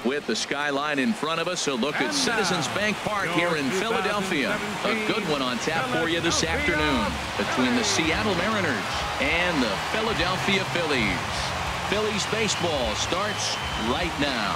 With the skyline in front of us, a look at Citizens Bank Park here in Philadelphia. A good one on tap for you this afternoon between the Seattle Mariners and the Philadelphia Phillies. Phillies baseball starts right now.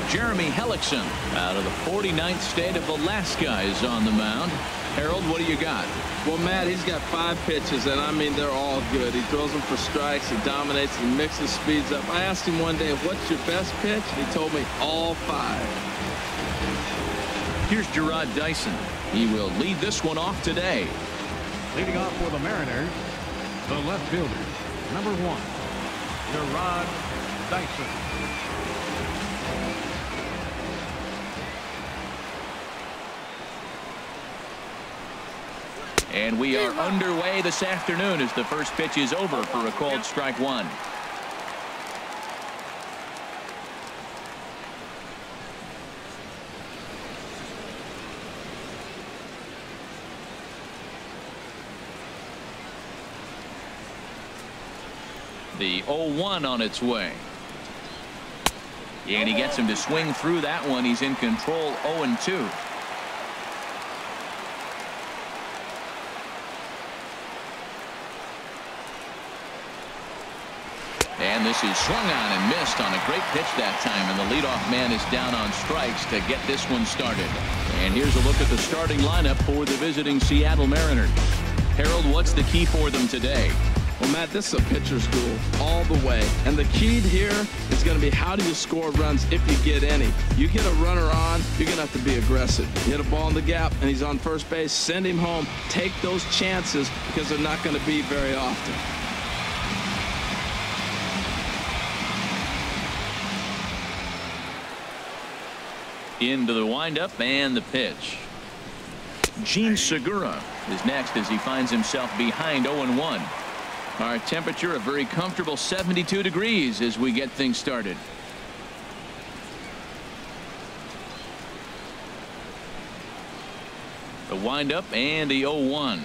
Jeremy Hellickson out of the 49th state of Alaska is on the mound. Harold, what do you got? Well, Matt, he's got 5 pitches, and I mean, they're all good. He throws them for strikes, he dominates, he mixes speeds up. I asked him one day, what's your best pitch? He told me all 5. Here's Gerard Dyson. He will lead this one off today. Leading off for the Mariners, the left fielder, number 1, Gerard Dyson. And we are underway this afternoon as the first pitch is over for a called strike 1. The 0-1 on its way. And he gets him to swing through that one. He's in control, 0-2. And this is swung on and missed on a great pitch that time, and the leadoff man is down on strikes to get this one started. And here's a look at the starting lineup for the visiting Seattle Mariners. Harold, what's the key for them today? Well, Matt, this is a pitcher's duel all the way. And the key here is going to be, how do you score runs if you get any? You get a runner on, you're going to have to be aggressive. You hit a ball in the gap, and he's on first base, send him home. Take those chances, because they're not going to be very often. Into the windup and the pitch. Gene Segura is next as he finds himself behind 0-1. Our temperature a very comfortable 72 degrees as we get things started. The windup and the 0-1.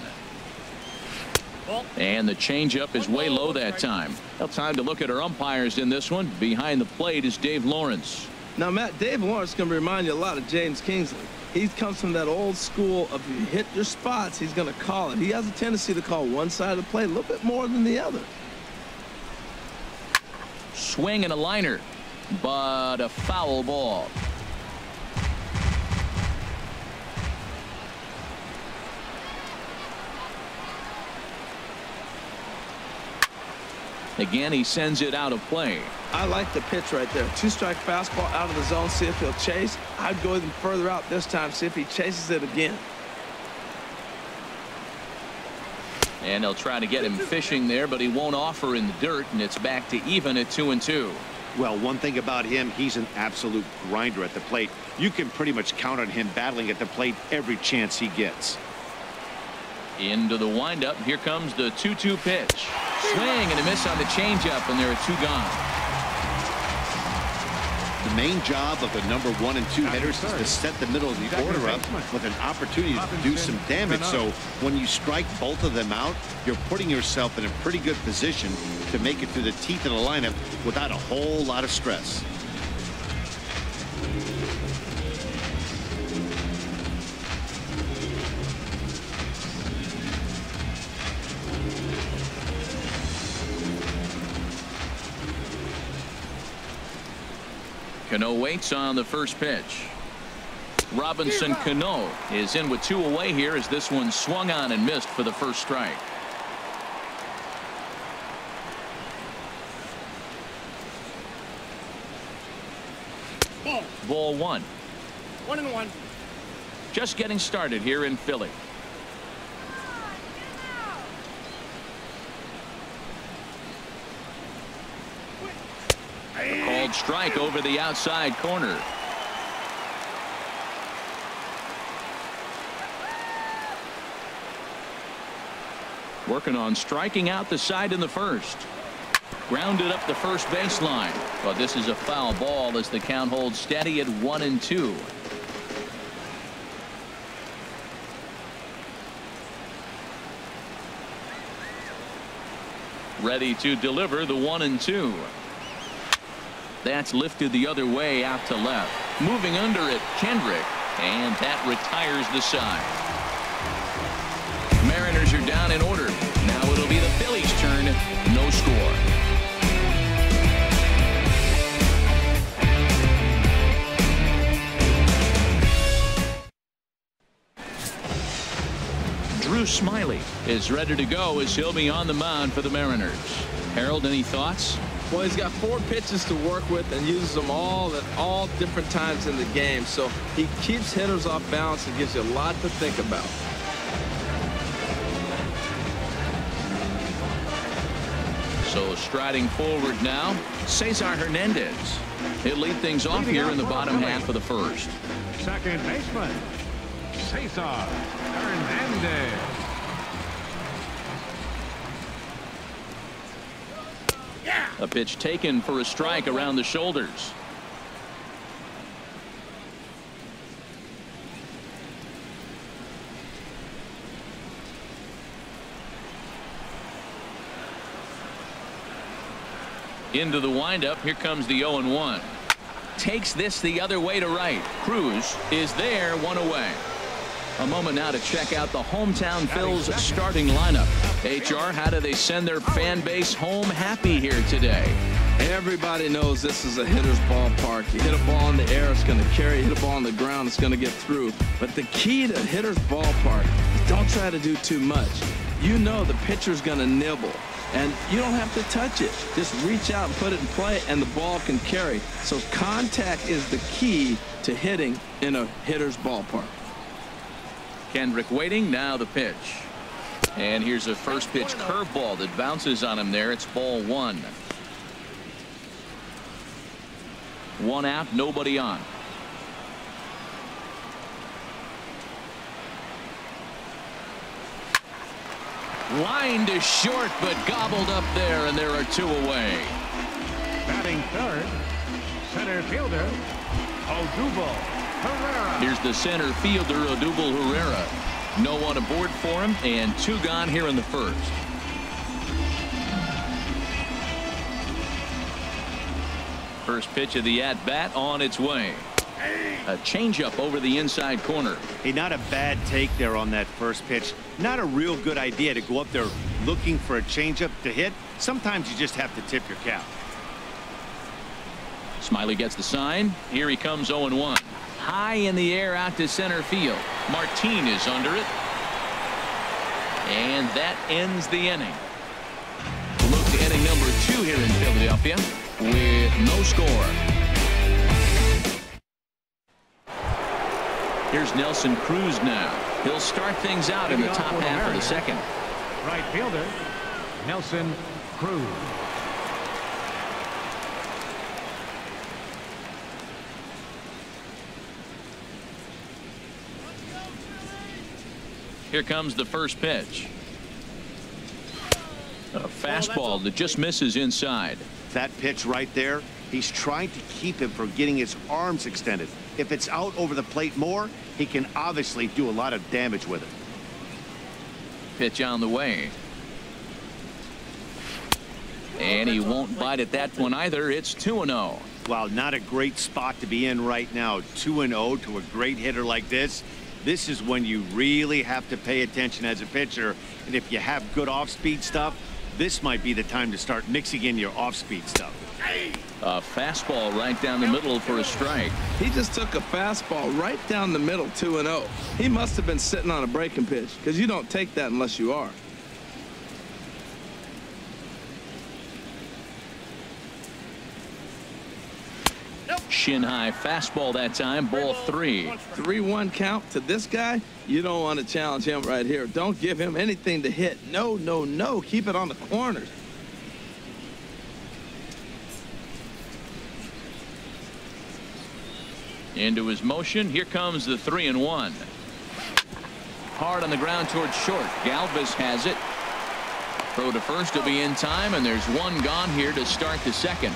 And the changeup is way low that time. Well, time to look at our umpires in this one. Behind the plate is Dave Lawrence. Now, Matt, Dave Lawrence is going to remind you a lot of James Kingsley. He comes from that old school of, you hit your spots, he's going to call it. He has a tendency to call one side of the plate a little bit more than the other. Swing and a liner, but a foul ball. Again, he sends it out of play. I like the pitch right there. 2-strike fastball out of the zone. See if he'll chase. I'd go even further out this time. See if he chases it again. And they'll try to get him fishing there, but he won't offer in the dirt, and it's back to even at 2-2. Well, one thing about him, he's an absolute grinder at the plate. You can pretty much count on him battling at the plate every chance he gets. Into the windup. Here comes the 2-2 pitch. Swing and a miss on the changeup, and there are 2 gone. The main job of the number 1 and 2 hitters is to set the middle of the order up with an opportunity to do some damage. So when you strike both of them out, you're putting yourself in a pretty good position to make it through the teeth of the lineup without a whole lot of stress. Cano waits on the first pitch. Robinson Cano is in with 2 away here as this one swung on and missed for the first strike. Ball 1. 1-1. Just getting started here in Philly. Called strike over the outside corner. Working on striking out the side in the first. Grounded up the first baseline, but this is a foul ball as the count holds steady at 1-2. ready to deliver the 1-2. That's lifted the other way out to left. Moving under it, Kendrick, and that retires the side. Mariners are down in order. Now it'll be the Phillies' turn. No score. Drew Smiley is ready to go as he'll be on the mound for the Mariners. Harold, any thoughts? Well, he's got 4 pitches to work with and uses them all at all different times in the game. So he keeps hitters off balance and gives you a lot to think about. So striding forward now, Cesar Hernandez. He'll lead things off here in the bottom half of the first. Second baseman, Cesar Hernandez. A pitch taken for a strike around the shoulders. Into the windup. Here comes the 0-1. Takes this the other way to right. Cruz is there, 1 away. A moment now to check out the hometown Phils starting lineup. HR, how do they send their fan base home happy here today? Everybody knows this is a hitter's ballpark. You hit a ball in the air, it's going to carry. You hit a ball on the ground, it's going to get through. But the key to hitter's ballpark is don't try to do too much. You know the pitcher's going to nibble, and you don't have to touch it. Just reach out and put it in play, and the ball can carry. So contact is the key to hitting in a hitter's ballpark. Kendrick waiting. Now the pitch. And here's a first pitch curveball that bounces on him there. It's ball 1. 1 out, nobody on. Line to short, but gobbled up there, and there are 2 away. Batting third, center fielder, Odubel Herrera. Here's the center fielder, Odubel Herrera. No one aboard for him, and 2 gone here in the first. First pitch of the at-bat on its way. A changeup over the inside corner. Hey, not a bad take there on that first pitch. Not a real good idea to go up there looking for a changeup to hit. Sometimes you just have to tip your cap. Smiley gets the sign. Here he comes, 0-1. High in the air out to center field. Martin is under it. And that ends the inning. We'll move to inning number 2 here in Philadelphia with no score. Here's Nelson Cruz now. He'll start things out in the top half of the second. Right fielder, Nelson Cruz. Here comes the first pitch. A fastball that just misses inside. That pitch right there, he's trying to keep him from getting his arms extended. If it's out over the plate more, he can obviously do a lot of damage with it. Pitch on the way. And he won't bite at that one either. It's 2-0. Well, not a great spot to be in right now. 2-0 to a great hitter like this. This is when you really have to pay attention as a pitcher. And if you have good off-speed stuff, this might be the time to start mixing in your off-speed stuff. A fastball right down the middle for a strike. He just took a fastball right down the middle, 2-0. He must have been sitting on a breaking pitch, because you don't take that unless you are. Shin high fastball that time, ball 3. 3-1 count to this guy. You don't want to challenge him right here. Don't give him anything to hit. No, no, no. Keep it on the corners. Into his motion. Here comes the 3-1. Hard on the ground towards short. Galvis has it. Throw to first will be in time, and there's 1 gone here to start the second.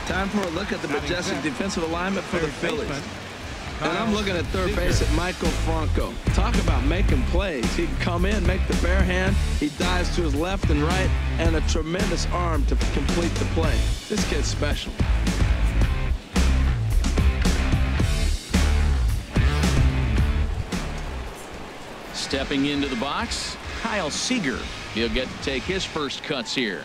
Time for a look at the majestic defensive alignment for the Phillies. And I'm looking at third base at Michael Franco. Talk about making plays. He can come in, make the bare hand. He dives to his left and right, and a tremendous arm to complete the play. This kid's special. Stepping into the box, Kyle Seager. He'll get to take his first cuts here.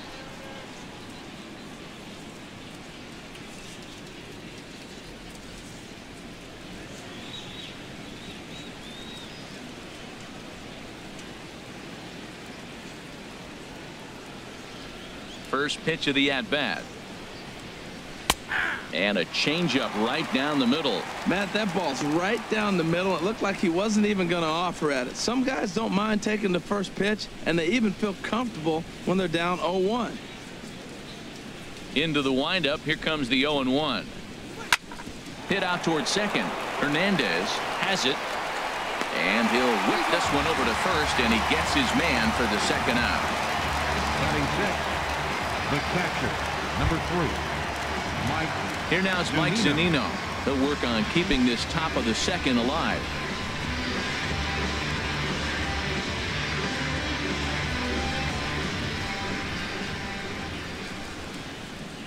First pitch of the at-bat. And a changeup right down the middle. Matt, that ball's right down the middle. It looked like he wasn't even going to offer at it. Some guys don't mind taking the first pitch, and they even feel comfortable when they're down 0-1. Into the windup. Here comes the 0-1. Hit out towards second. Hernandez has it. And he'll whip this one over to first, and he gets his man for the second out. Batting sixth, the catcher, number 3, Mike. Here now is Mike Zunino. He'll work on keeping this top of the second alive.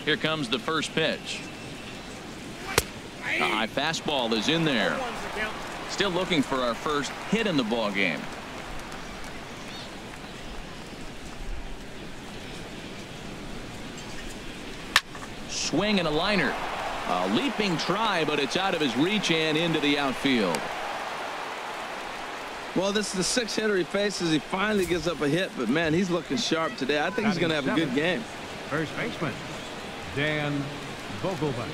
Here comes the first pitch. A high fastball is in there. Still looking for our first hit in the ball game. Swing and a liner. A leaping try, but it's out of his reach and into the outfield. Well, this is the 6th hitter he faces. He finally gives up a hit, but man, he's looking sharp today. I think he's going to have a good game. First baseman, Dan Vogelbach.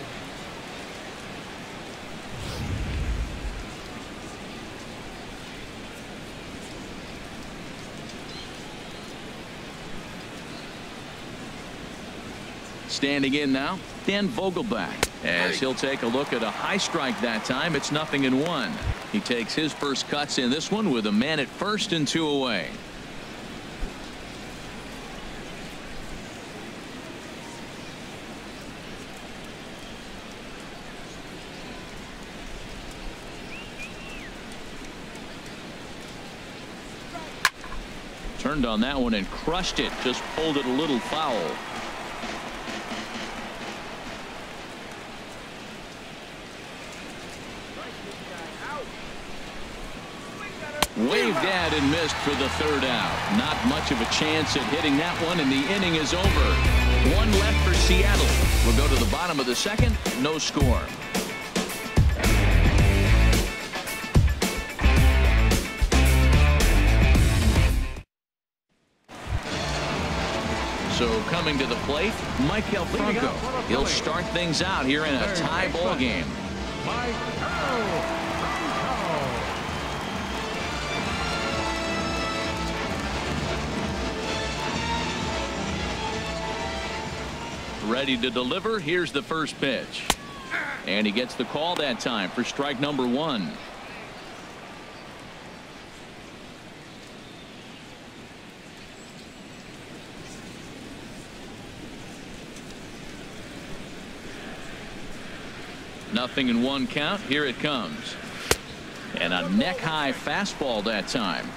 Standing in now, Dan Vogelbach, as he'll take a look at a high strike that time. It's 0-1. He takes his first cuts in this one with a man at first and 2 away. Turned on that one and crushed it. Just pulled it a little foul. Waved at and missed for the third out. Not much of a chance at hitting that one, and the inning is over. One left for Seattle. We'll go to the bottom of the second. No score. So coming to the plate, Michael Franco. He'll start things out here in a tie ball game. Ready to deliver. Here's the first pitch. And he gets the call that time for strike number 1. Nothing in 1 count. Here it comes. And a neck high fastball that time.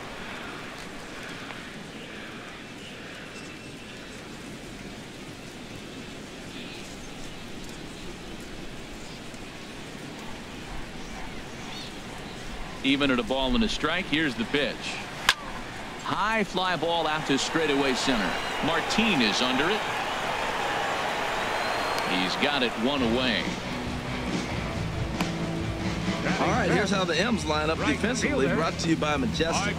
Even at a ball and a strike. Here's the pitch. High fly ball out to straightaway center. Martin is under it. He's got it 1 away. All right, here's how the M's line up defensively, brought to you by Majestic.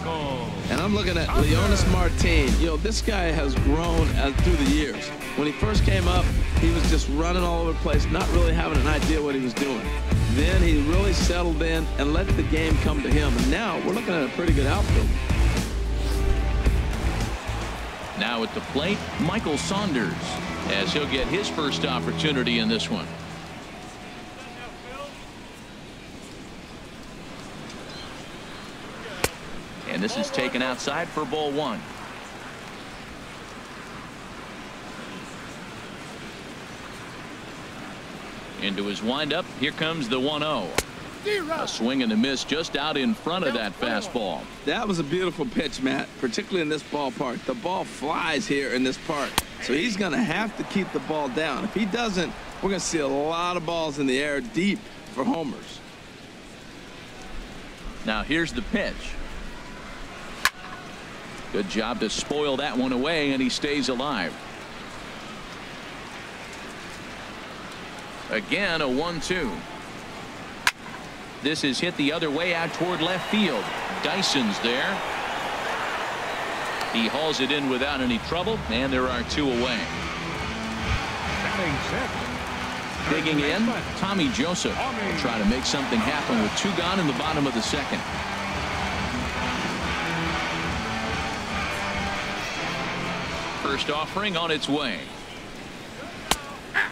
And I'm looking at Leonis Martin. You know, this guy has grown through the years. When he first came up, he was just running all over the place, not really having an idea what he was doing. Then he really settled in and let the game come to him. And now we're looking at a pretty good outfield. Now at the plate, Michael Saunders, as he'll get his first opportunity in this one. And this is taken outside for ball 1. Into his windup. Here comes the 1-0. A swing and a miss just out in front of that fastball. That was a beautiful pitch, Matt, particularly in this ballpark. The ball flies here in this park, so he's going to have to keep the ball down. If he doesn't, we're going to see a lot of balls in the air deep for homers. Now here's the pitch. Good job to spoil that one away, and he stays alive. Again, a 1-2. This is hit the other way out toward left field. Dyson's there. He hauls it in without any trouble, and there are 2 away. Digging in, Tommy Joseph will try to make something happen with 2 gone in the bottom of the second. First offering on its way.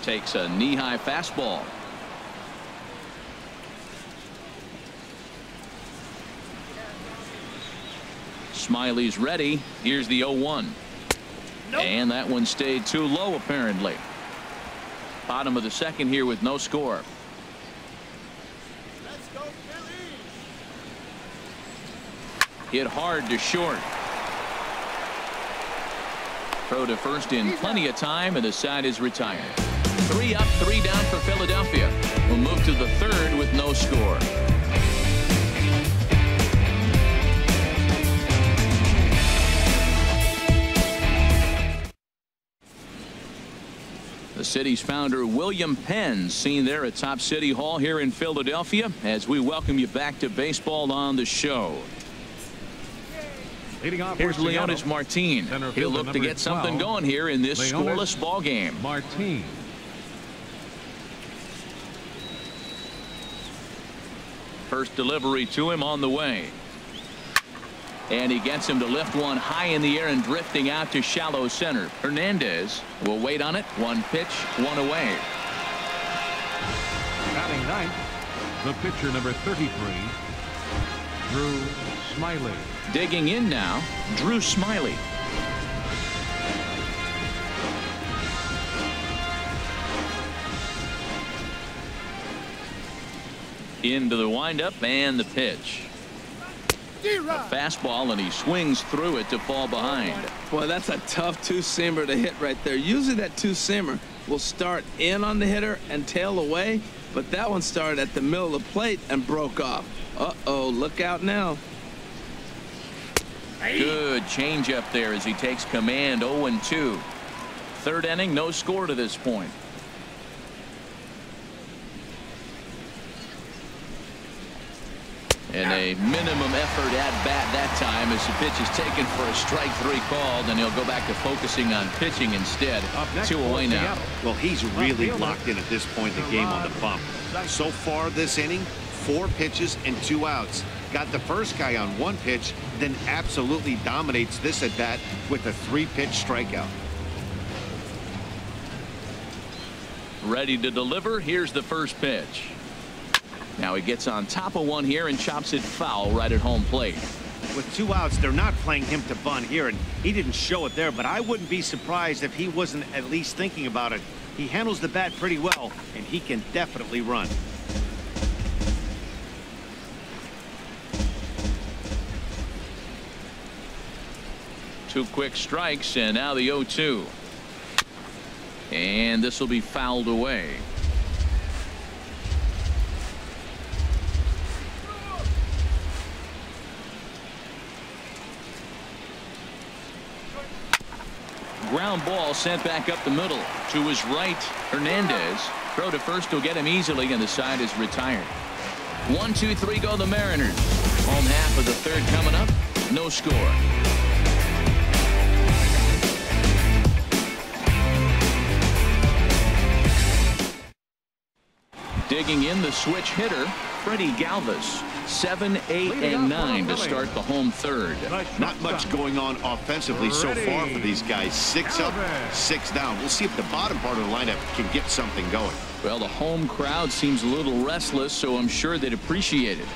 Takes a knee-high fastball. Smiley's ready. Here's the 0-1. Nope. And that one stayed too low, apparently. Bottom of the second here with no score. Let's go, Phillies. Hit hard to short. Throw to first in plenty of time, and the side is retired. 3 up, 3 down for Philadelphia. We'll move to the third with no score. The city's founder, William Penn, seen there at Top City Hall here in Philadelphia, as we welcome you back to Baseball on the Show. Here's Leonis Martin. He'll look to get something going here in this scoreless ball game. Martin. First delivery to him on the way. And he gets him to lift one high in the air and drifting out to shallow center. Hernandez will wait on it. 1 pitch, 1 away. Batting ninth, the pitcher number 33, Drew Smiley. Digging in now, Drew Smiley. Into the windup and the pitch. A fastball, and he swings through it to fall behind. Boy, that's a tough 2-seamer to hit right there. Usually that 2-seamer will start in on the hitter and tail away, but that one started at the middle of the plate and broke off. Uh-oh, look out now. Good changeup there as he takes command. 0-2. Third inning, no score to this point. And a minimum effort at bat that time as the pitch is taken for a strike 3 called, and he'll go back to focusing on pitching instead. 2 away now. Well, he's really locked in at this point in the game on the bump. So far this inning, 4 pitches and 2 outs. Got the first guy on 1 pitch, then absolutely dominates this at bat with a 3-pitch strikeout. Ready to deliver. Here's the first pitch. Now he gets on top of one here and chops it foul right at home plate. With 2 outs, they're not playing him to bunt here, and he didn't show it there, but I wouldn't be surprised if he wasn't at least thinking about it. He handles the bat pretty well, and he can definitely run. Two quick strikes, and now the 0-2. And this will be fouled away. Ground ball sent back up the middle to his right. Hernandez. Throw to first will get him easily, and the side is retired. 1-2-3 go the Mariners. Home half of the third coming up. No score. Digging in the switch hitter, Freddie Galvis. 7, 8, and 9 to start the home third. Not much going on offensively so far for these guys. 6 up, 6 down. We'll see if the bottom part of the lineup can get something going. Well, the home crowd seems a little restless, so I'm sure they'd appreciate it.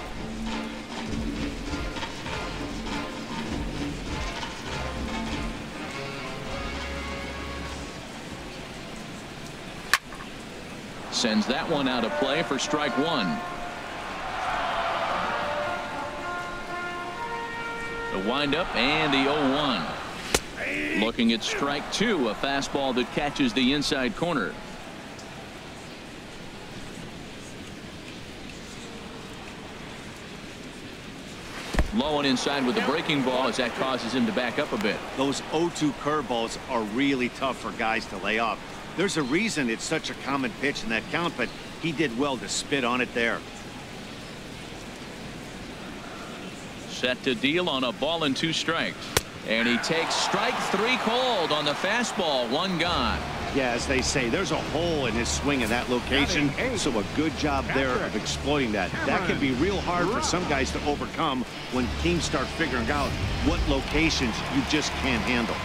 Sends that one out of play for strike 1. windup and the 0-1. Looking at strike two, a fastball that catches the inside corner. Low and inside with the breaking ball as that causes him to back up a bit. Those 0-2 curveballs are really tough for guys to lay off. There's a reason it's such a common pitch in that count, but he did well to spit on it there. Set to deal on a ball and 2 strikes. And he takes strike 3 called on the fastball. 1 gone. Yeah, as they say, there's a hole in his swing in that location, so a good job there of exploiting that. That can be real hard for some guys to overcome when teams start figuring out what locations you just can't handle.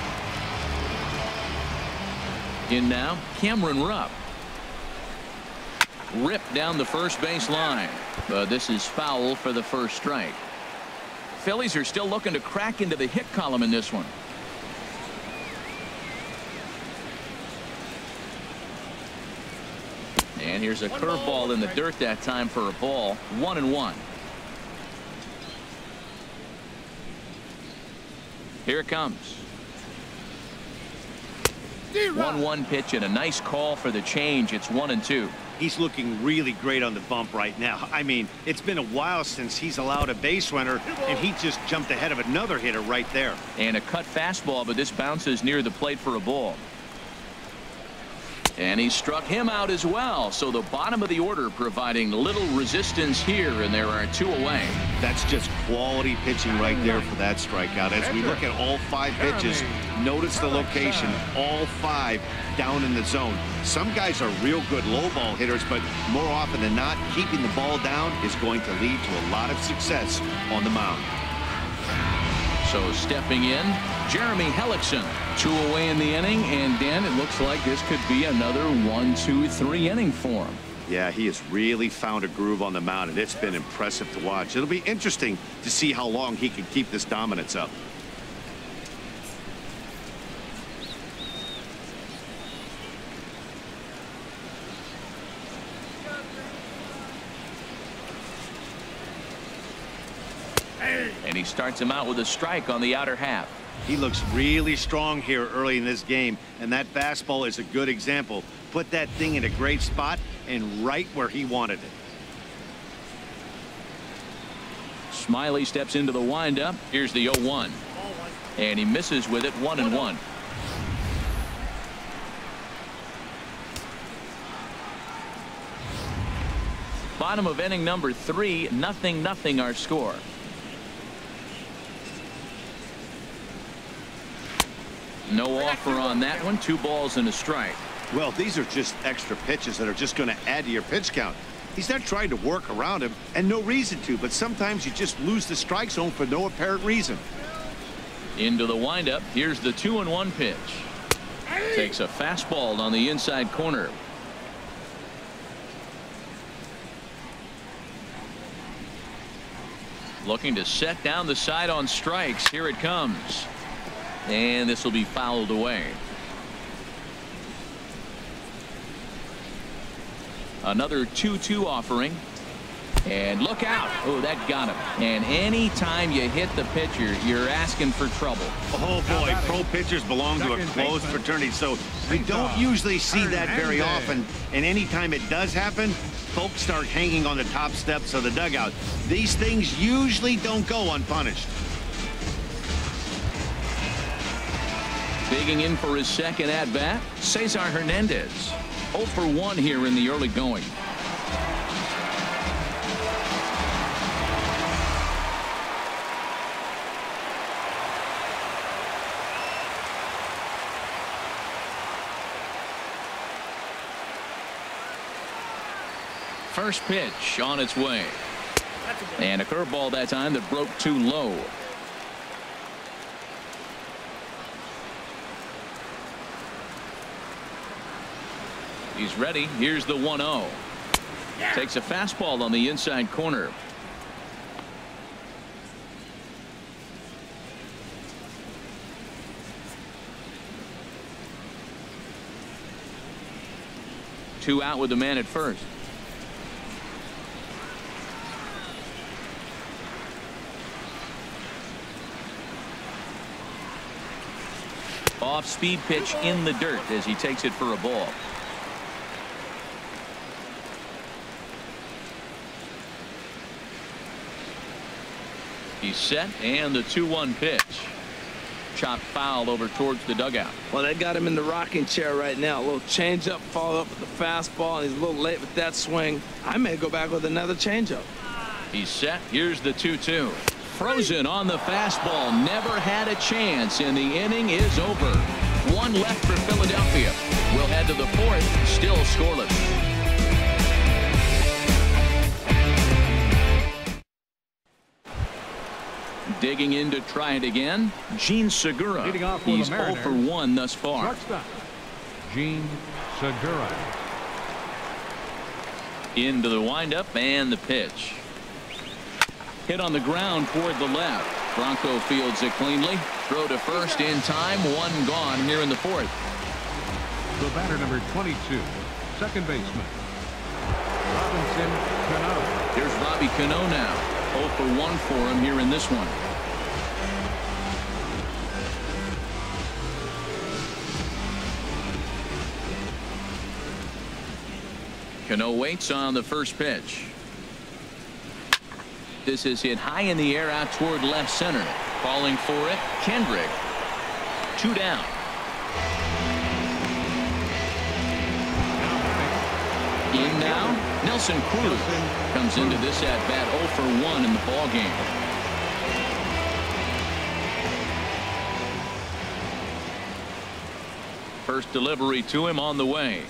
In now, Cameron Rupp. Ripped down the first base line. But this is foul for the first strike. Phillies are still looking to crack into the hit column in this one. And here's a curveball in the dirt that time for a ball. 1-1. Here it comes. 1-1 pitch and a nice call for the change. It's 1-2. He's looking really great on the bump right now. I mean, it's been a while since he's allowed a base runner, and he just jumped ahead of another hitter right there. And a cut fastball, but this bounces near the plate for a ball. And he struck him out as well. So the bottom of the order providing little resistance here, and there are 2 away. That's just quality pitching right there for that strikeout. As we look at all 5 pitches, notice the location, all 5 down in the zone. Some guys are real good low ball hitters, but more often than not, keeping the ball down is going to lead to a lot of success on the mound. So stepping in, Jeremy Hellickson. 2 away in the inning, and Dan, it looks like this could be another 1-2-3 inning for him. Yeah, he has really found a groove on the mound, and it's been impressive to watch. It'll be interesting to see how long he can keep this dominance up. And he starts him out with a strike on the outer half. He looks really strong here early in this game, and that fastball is a good example. Put that thing in a great spot and right where he wanted it. Smiley steps into the windup. Here's the 0-1. And he misses with it. 1-1. Bottom of inning number 3, 0-0 our score. No offer on that one. 2 balls and a strike. Well, these are just extra pitches that are just going to add to your pitch count. He's not trying to work around him, and no reason to, but sometimes you just lose the strike zone for no apparent reason. Into the windup. Here's the 2-1 pitch. Takes a fastball on the inside corner. Looking to set down the side on strikes. Here it comes. And this will be fouled away. Another 2-2 offering. And look out. Oh, that got him. And anytime you hit the pitcher, you're asking for trouble. Oh, boy. Pro pitchers belong to a closed fraternity, so we don't usually see that very often. And anytime it does happen, folks start hanging on the top steps of the dugout. These things usually don't go unpunished. Digging in for his second at-bat, Cesar Hernandez. 0 for 1 here in the early going. First pitch on its way. And a curveball that time that broke too low. He's ready. Here's the 1-0. Takes a fastball on the inside corner. Two out with the man at first. Off-speed pitch in the dirt as he takes it for a ball. He's set, and the 2-1 pitch. Chopped foul over towards the dugout. Well, they got him in the rocking chair right now. A little changeup, follow up with the fastball, and he's a little late with that swing. I may go back with another changeup. He's set. Here's the 2-2. Frozen on the fastball. Never had a chance, and the inning is over. One left for Philadelphia. We'll head to the fourth, still scoreless. Digging in to try it again, Gene Segura. He's 0 for 1 thus far. Shortstop, Gene Segura. Into the windup and the pitch. Hit on the ground toward the left. Bronco fields it cleanly. Throw to first in time. One gone here in the fourth. The batter, number 22, second baseman, Robinson Cano. Here's Robbie Cano now. 0 for 1 for him here in this one. Cano waits on the first pitch. This is hit high in the air out toward left center. Calling for it, Kendrick. 2 down. In now, Nelson Cruz comes into this at bat 0 for 1 in the ball game. First delivery to him on the way.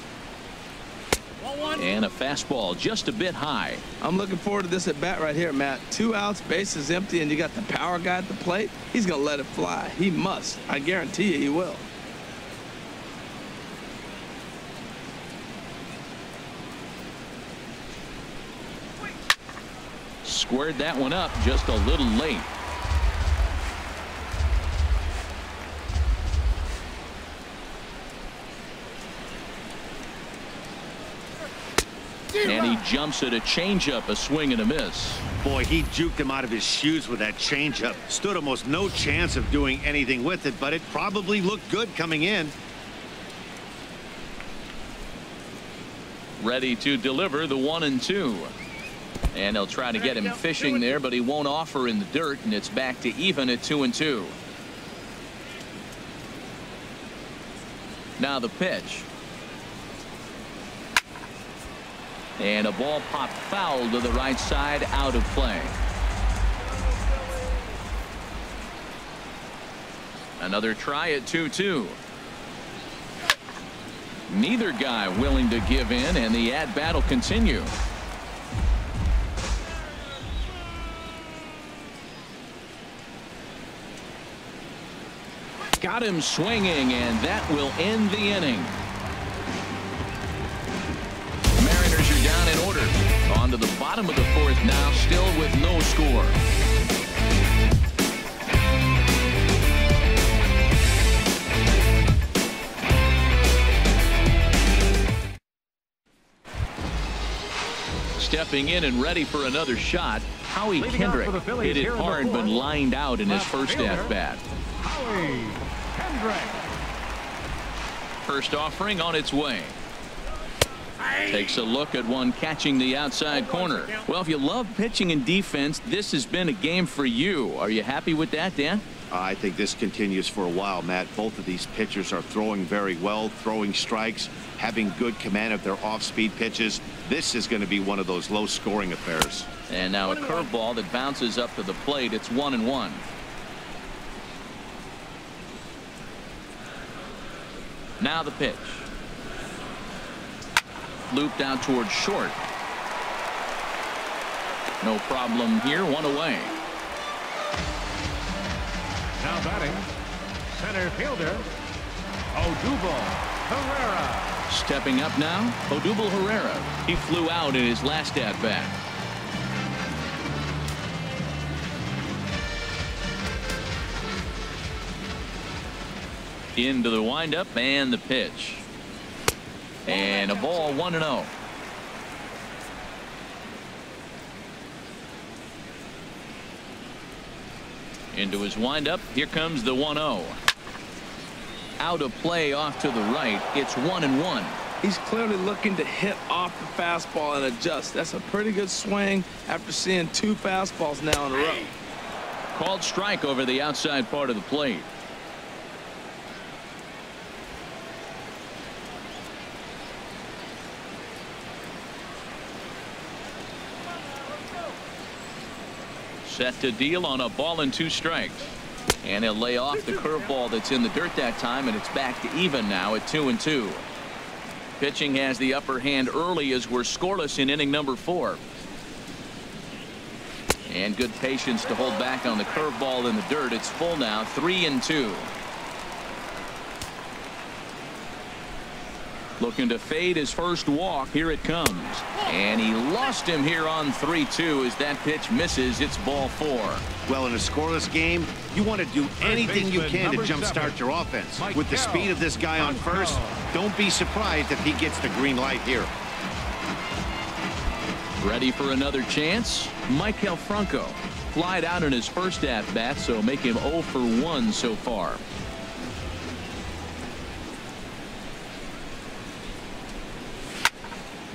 And a fastball just a bit high. I'm looking forward to this at bat right here, Matt. 2 outs, bases empty, and you got the power guy at the plate. He's going to let it fly. He must. I guarantee you he will. Squared that one up just a little late. And he jumps at a changeup, a swing and a miss. Boy, he juked him out of his shoes with that changeup. Stood almost no chance of doing anything with it, but it probably looked good coming in. Ready to deliver the 1-2. And they'll try to get him fishing there, but he won't offer in the dirt, and it's back to even at 2-2. Now the pitch. And a ball popped foul to the right side, out of play. Another try at 2-2. Neither guy willing to give in, and the at-bat will continue. Got him swinging, and that will end the inning. Mariners are down in order. On to the bottom of the fourth now, still with no score. Stepping in and ready for another shot, Howie Kendrick hit it hard but lined out in his first at-bat. Howie Kendrick. First offering on its way. Takes a look at one catching the outside corner. Well, if you love pitching and defense, this has been a game for you. Are you happy with that, Dan? I think this continues for a while, Matt. Both of these pitchers are throwing very well, throwing strikes, having good command of their off-speed pitches. This is going to be one of those low-scoring affairs. And now a curveball that bounces up to the plate. It's 1-1. Now the pitch. Looped out towards short. No problem here. One away. Now batting, center fielder, Odubel Herrera. Stepping up now, Odubel Herrera. He flew out in his last at-bat. Into the windup and the pitch. And a ball, 1-0. Into his windup. Here comes the 1-0. out of play off to the right. It's 1-1. He's clearly looking to hit off the fastball and adjust. That's a pretty good swing after seeing 2 fastballs now in a row. Called strike over the outside part of the plate. Set to deal on a ball and 2 strikes. And he'll lay off the curveball that's in the dirt that time, and it's back to even now at 2-2. Pitching has the upper hand early as we're scoreless in inning number 4. And good patience to hold back on the curveball in the dirt. It's full now, 3-2. Looking to fade his first walk. Here it comes. And he lost him here on 3-2 as that pitch misses. It's ball 4. Well, in a scoreless game, you want to do anything you can to jumpstart your offense. With the speed of this guy on first, don't be surprised if he gets the green light here. Ready for another chance? Maikel Franco flied out in his first at-bat, so make him 0 for 1 so far.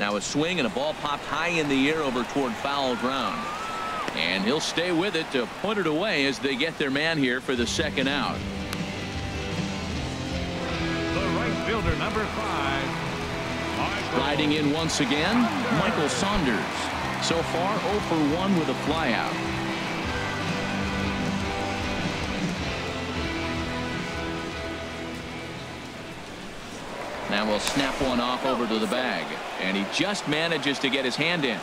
Now a swing and a ball popped high in the air over toward foul ground. And he'll stay with it to put it away as they get their man here for the second out. The right fielder, number 5. Riding in once again, Michael Saunders. So far 0 for 1 with a flyout. Now we'll snap one off over to the bag, and he just manages to get his hand in.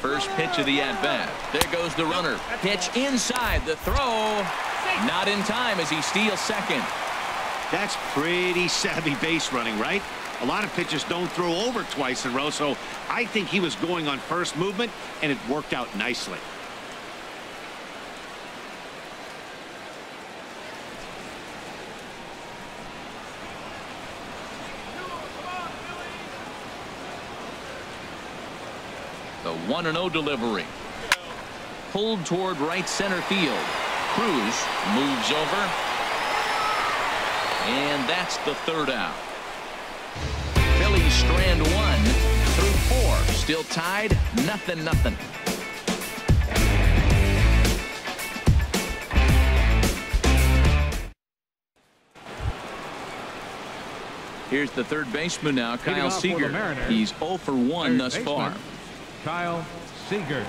First pitch of the at-bat. There goes the runner. Pitch inside. The throw. Not in time as he steals second. That's pretty savvy base running, right? A lot of pitchers don't throw over twice in a row, so I think he was going on first movement, and it worked out nicely. The 1-0 delivery. Pulled toward right center field. Cruz moves over. And that's the third out. Phillies strand 1 through 4. Still tied, 0-0. Here's the third baseman now, Kyle Seager. He's 0 for 1 thus far. Kyle Seager.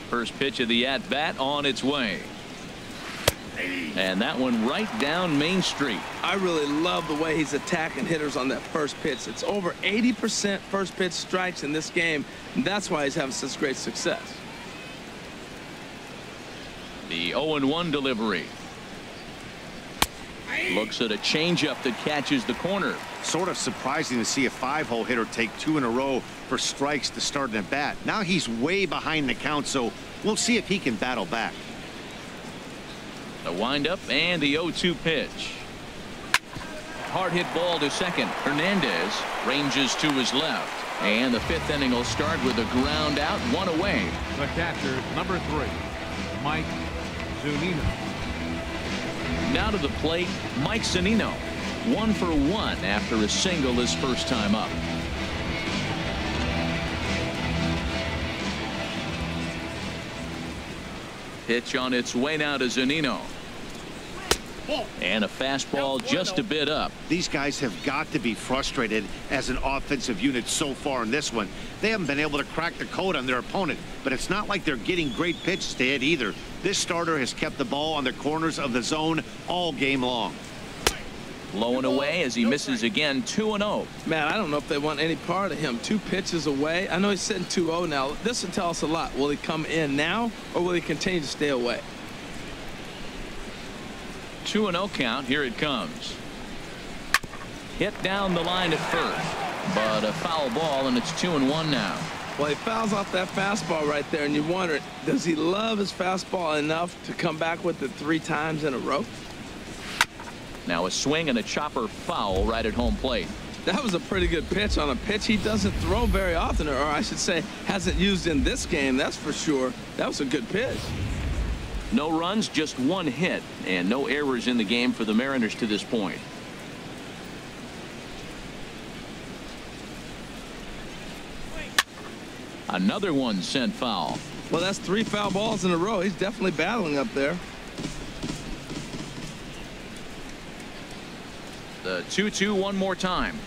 First pitch of the at-bat on its way. And that one right down Main Street. I really love the way he's attacking hitters on that first pitch. It's over 80% first pitch strikes in this game, and that's why he's having such great success. The 0-1 delivery. Looks at a changeup that catches the corner. Sort of surprising to see a 5-hole hitter take 2 in a row for strikes to start an at-bat. Now he's way behind the count, so we'll see if he can battle back. The windup and the 0-2 pitch. Hard hit ball to second. Hernandez ranges to his left. And the 5th inning will start with a ground out, 1 away. The catcher, number 3, Mike Zunino. Now to the plate, Mike Zunino. 1 for 1 after a single his first time up. Pitch on its way now to Zunino. And a fastball just a bit up. These guys have got to be frustrated as an offensive unit so far in this one. They haven't been able to crack the code on their opponent, but it's not like they're getting great pitches to hit either. This starter has kept the ball on the corners of the zone all game long. Low and away as he misses again. 2-0. Man, I don't know if they want any part of him. 2 pitches away. I know he's sitting 2-0 now. This will tell us a lot. Will he come in now, or will he continue to stay away? 2-0 count. Here it comes. Hit down the line at first, but a foul ball, and it's 2-1 now. Well, he fouls off that fastball right there, and you wonder, does he love his fastball enough to come back with it 3 times in a row? Now a swing and a chopper foul right at home plate. That was a pretty good pitch on a pitch he doesn't throw very often, or I should say hasn't used in this game, that's for sure. That was a good pitch. No runs, just one hit, and no errors in the game for the Mariners to this point. Another one sent foul. Well, that's 3 foul balls in a row. He's definitely battling up there. The 2-2 one more time.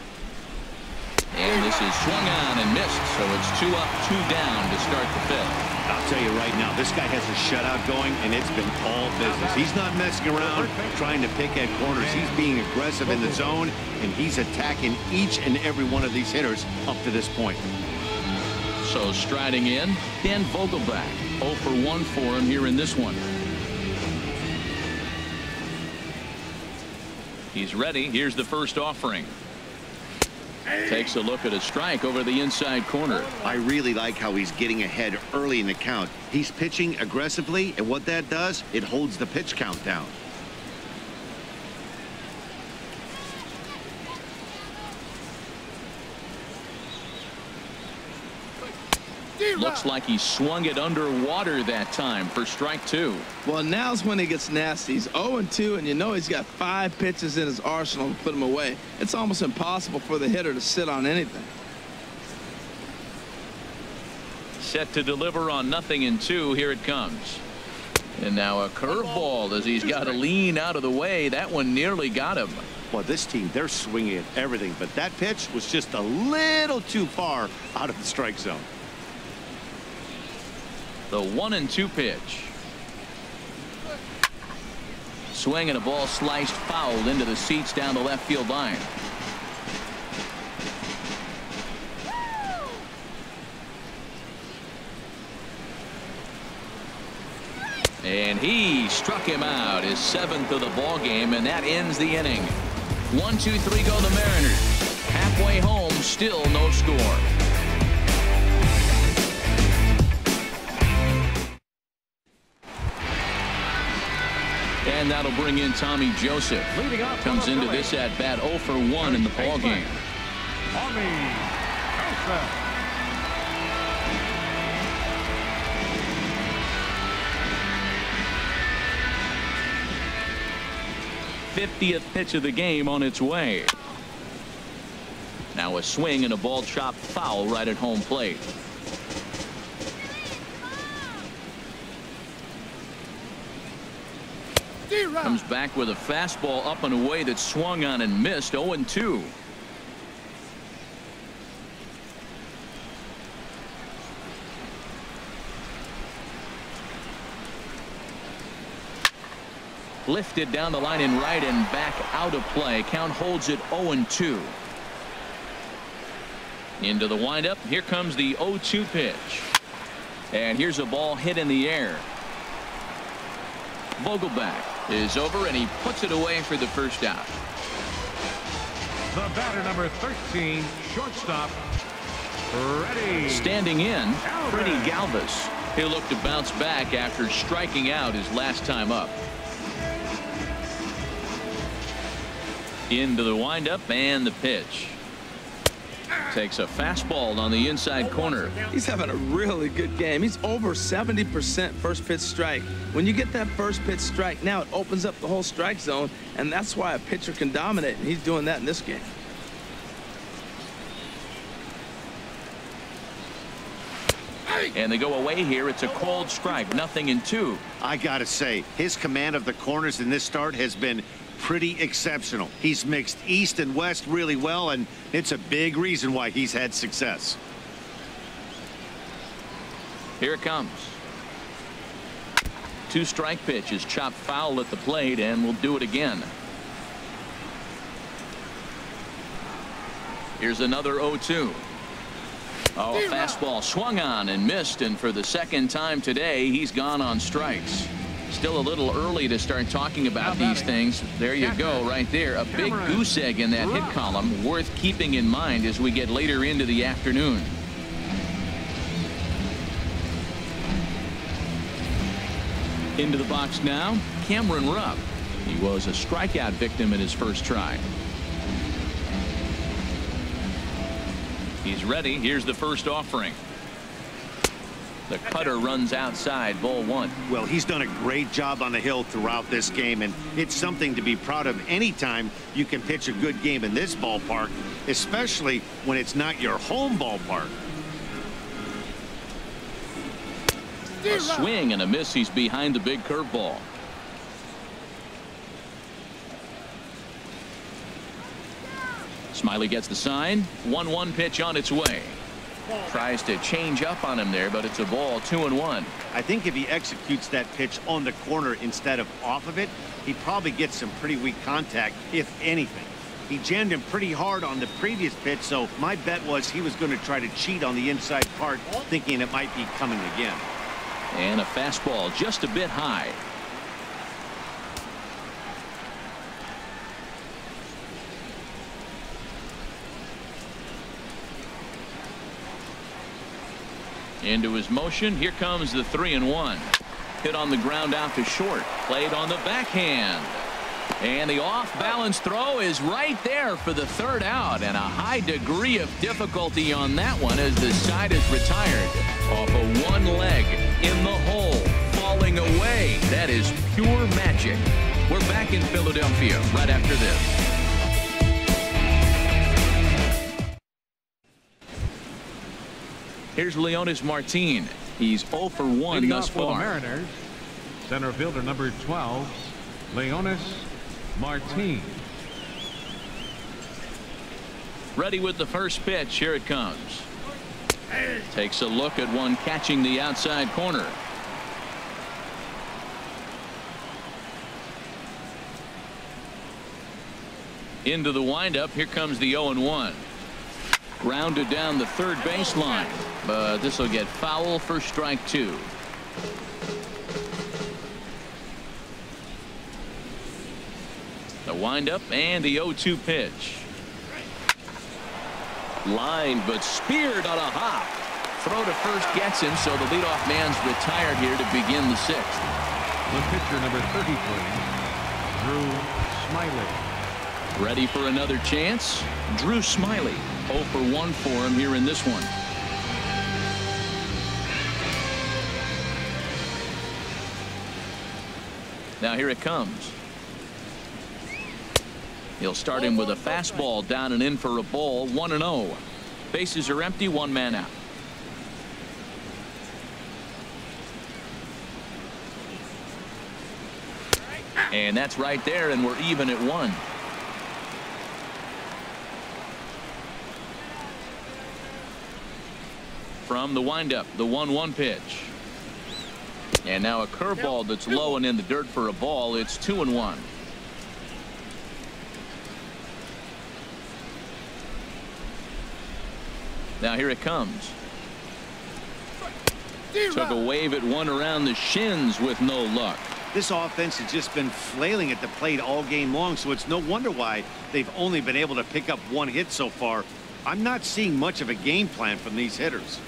And this is swung on and missed, so it's 2 up, 2 down to start the 5th. I'll tell you right now, this guy has a shutout going, and it's been all business. He's not messing around trying to pick at corners. He's being aggressive in the zone, and he's attacking each and every one of these hitters up to this point. So striding in, Dan Vogelbach. 0 for 1 for him here in this one. He's ready. Here's the first offering. Takes a look at a strike over the inside corner. I really like how he's getting ahead early in the count. He's pitching aggressively, and what that does, it holds the pitch count down. Looks like he swung it underwater that time for strike 2. Well, now's when he gets nasty. He's 0-2, and you know he's got 5 pitches in his arsenal to put him away. It's almost impossible for the hitter to sit on anything. Set to deliver on 0-2. Here it comes. And now a curveball as he's got to lean out of the way. That one nearly got him. Well, this team, they're swinging at everything, but that pitch was just a little too far out of the strike zone. The 1-2 pitch. Swing and a ball sliced foul into the seats down the left field line. And he struck him out, his 7th of the ball game, and that ends the inning. 1-2-3 go the Mariners. Halfway home, still no score. And that'll bring in Tommy Joseph. Comes into this at bat 0 for 1 in the ball game. Tommy Joseph. 50th pitch of the game on its way. Now a swing and a ball chopped foul right at home plate. Comes back with a fastball up and away that swung on and missed. 0-2. Lifted down the line in right and back out of play. Count holds it 0-2. Into the windup. Here comes the 0-2 pitch. And here's a ball hit in the air. Vogelbach is over, and he puts it away for the first out. The batter, number 13, shortstop, Freddie. Standing in, Freddie Galvis. He'll look to bounce back after striking out his last time up. Into the windup and the pitch. Takes a fastball on the inside corner. He's having a really good game. He's over 70% first pitch strike. When you get that first pitch strike, now it opens up the whole strike zone, and that's why a pitcher can dominate, and he's doing that in this game. And they go away here. It's a called strike. 0-2. I gotta say, his command of the corners in this start has been pretty exceptional. He's mixed east and west really well, and it's a big reason why he's had success. Here it comes. 2 strike pitches, chopped foul at the plate, and we'll do it again. Here's another 0-2. Oh, a fastball swung on and missed, and for the second time today, he's gone on strikes. Still a little early to start talking about these things. There you go, right there. A big goose egg in that hit column, worth keeping in mind as we get later into the afternoon. Into the box now, Cameron Rupp. He was a strikeout victim in his first try. He's ready. Here's the first offering. The cutter runs outside, ball one. Well, he's done a great job on the hill throughout this game, and it's something to be proud of anytime you can pitch a good game in this ballpark, especially when it's not your home ballpark. A swing and a miss. He's behind the big curveball. Smiley gets the sign. 1-1 pitch on its way. Tries to change up on him there, but it's a ball. 2-1. I think if he executes that pitch on the corner instead of off of it, he probably gets some pretty weak contact, if anything. He jammed him pretty hard on the previous pitch, so my bet was he was going to try to cheat on the inside part, thinking it might be coming again. And a fastball just a bit high. Into his motion. Here comes the 3-1. Hit on the ground out to short. Played on the backhand. And the off-balance throw is right there for the third out. And a high degree of difficulty on that one as the side is retired. Off of one leg in the hole. Falling away. That is pure magic. We're back in Philadelphia right after this. Here's Leonis Martin. He's 0 for 1 thus far. For the Mariners, center fielder number 12, Leonis Martin. Ready with the first pitch. Here it comes. Takes a look at one catching the outside corner. Into the windup. Here comes the 0-1. Grounded down the third baseline, but this will get foul for strike two. The windup and the 0-2 pitch. Line, but speared on a hop. Throw to first gets him, so the leadoff man's retired here to begin the sixth. The pitcher number 33, Drew Smiley. Ready for another chance. Drew Smiley. 0 for 1 for him here in this one. Now here it comes. He'll start him with a fastball down and in for a ball. 1-0. Bases are empty. One man out. And that's right there, and we're even at 1. From the windup, the 1-1 pitch. And now a curveball that's low and in the dirt for a ball. It's 2-1. Now here it comes. Took a wave at one around the shins with no luck. This offense has just been flailing at the plate all game long, so it's no wonder why they've only been able to pick up 1 hit so far. I'm not seeing much of a game plan from these hitters.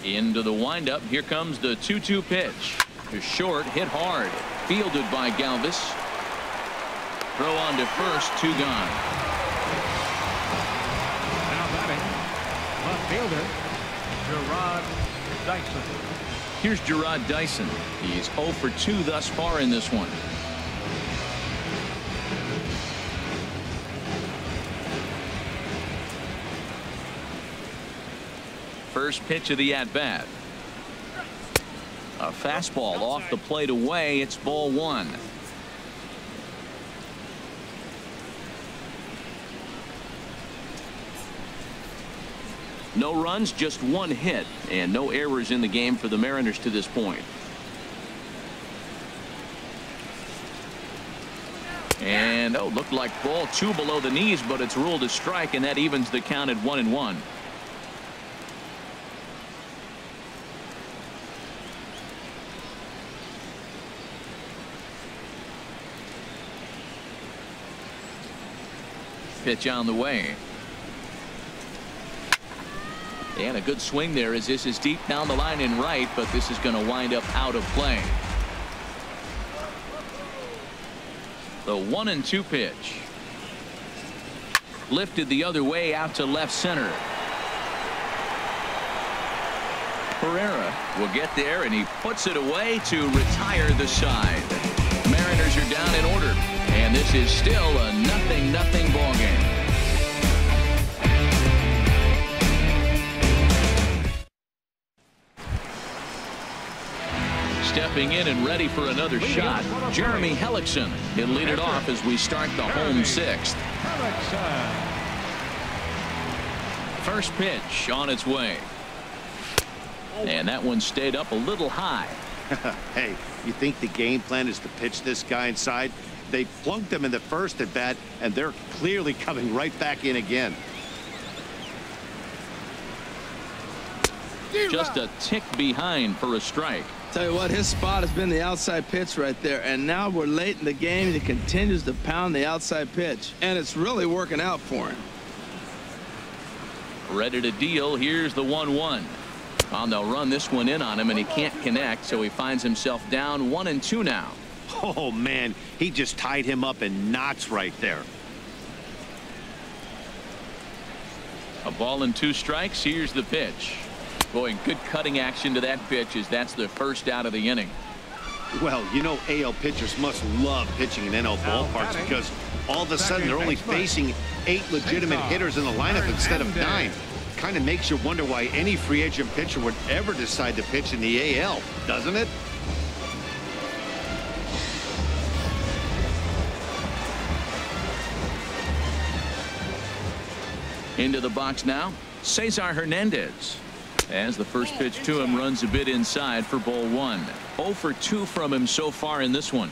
Into the windup. Here comes the 2-2 pitch. To short, hit hard. Fielded by Galvis. Throw on to first. 2 gone. Now batting, left fielder, Gerard Dyson. Here's Gerard Dyson. He's 0 for 2 thus far in this one. First pitch of the at-bat. A fastball off the plate away. It's ball 1. No runs, just 1 hit, and no errors in the game for the Mariners to this point. And looked like ball 2 below the knees, but it's ruled a strike, and that evens the count at 1-1. Pitch on the way. And a good swing there as this is deep down the line in right, but this is going to wind up out of play. The 1-2 pitch. Lifted the other way out to left center. Herrera will get there, and he puts it away to retire the side. Mariners are down in order, and this is still a 0-0 ball game. Stepping in and ready for another shot, Jeremy Hellickson. He'll lead it off as we start the home 6th. First pitch on its way. And that one stayed up a little high. Hey, you think the game plan is to pitch this guy inside? They flunked him in the first at bat, and they're clearly coming right back in again. Just a tick behind for a strike. Tell you what, his spot has been the outside pitch right there, and now we're late in the game. He continues to pound the outside pitch, and it's really working out for him. Ready to deal. Here's the 1-1. Oh, they'll run this one in on him, and he can't connect, so he finds himself down 1-2 now. Oh, man, he just tied him up in knots right there. A ball and 2 strikes. Here's the pitch. Boy, good cutting action to that pitch, as that's the first out of the inning. Well, you know, AL pitchers must love pitching in NL ballparks because all of a sudden they're only facing 8 legitimate hitters in the lineup instead of 9. Kind of makes you wonder why any free agent pitcher would ever decide to pitch in the AL, doesn't it? Into the box now, Cesar Hernandez. As the first pitch to him runs a bit inside for ball 1. 0 for 2 from him so far in this one.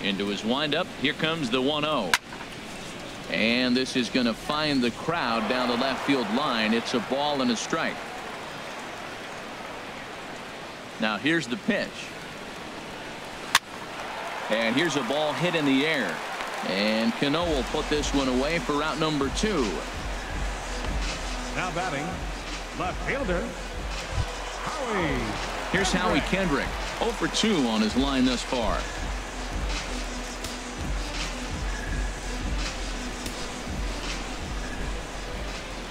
Into his windup. Here comes the 1-0. And this is going to find the crowd down the left field line. It's a ball and a strike. Now here's the pitch. And here's a ball hit in the air. And Cano will put this one away for out number 2. Now batting, left fielder, Howie. Here's Howie Kendrick. 0 for 2 on his line thus far.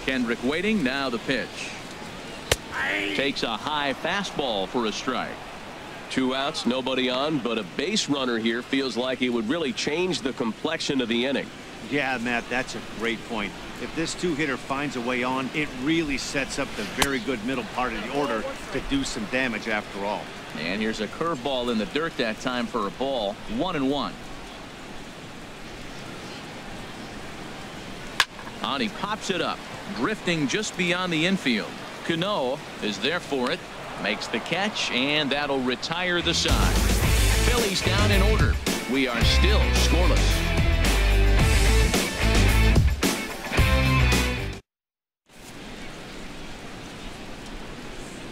Kendrick waiting. Now the pitch. Takes a high fastball for a strike. 2 outs, nobody on, but a base runner here feels like it would really change the complexion of the inning. Yeah, Matt, that's a great point. If this 2-hitter finds a way on, it really sets up the very good middle part of the order to do some damage after all. And here's a curveball in the dirt that time for a ball. 1-1. And he pops it up, drifting just beyond the infield. Cano is there for it. Makes the catch, and that'll retire the side. Phillies down in order. We are still scoreless.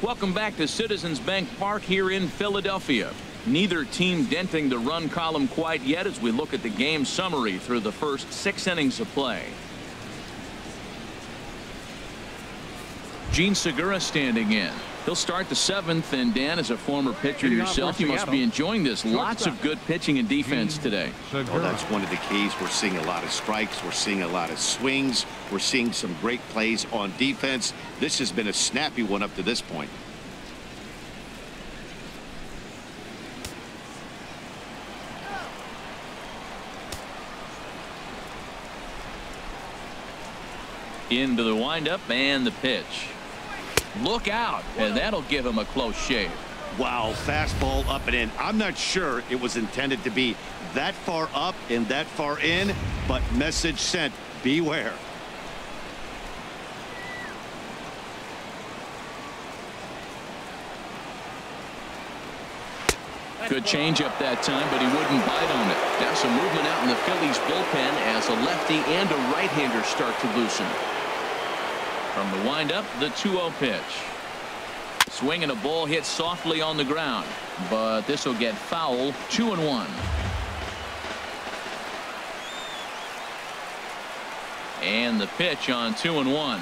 Welcome back to Citizens Bank Park here in Philadelphia. Neither team denting the run column quite yet as we look at the game summary through the first 6 innings of play. Gene Segura standing in. He'll start the 7th, and Dan, as a former pitcher yourself, you must be enjoying this. Lots of good pitching and defense today. Well, that's one of the keys. We're seeing a lot of strikes. We're seeing a lot of swings. We're seeing some great plays on defense. This has been a snappy one up to this point. Into the windup and the pitch. Look out, and that'll give him a close shave. Wow, fastball up and in. I'm not sure it was intended to be that far up and that far in, but message sent, beware. Good changeup that time, but he wouldn't bite on it. Now some movement out in the Phillies bullpen as a lefty and a right-hander start to loosen. From the windup, the 2-0 pitch. Swing and a ball hit softly on the ground, but this will get foul. 2-1. And the pitch on 2-1.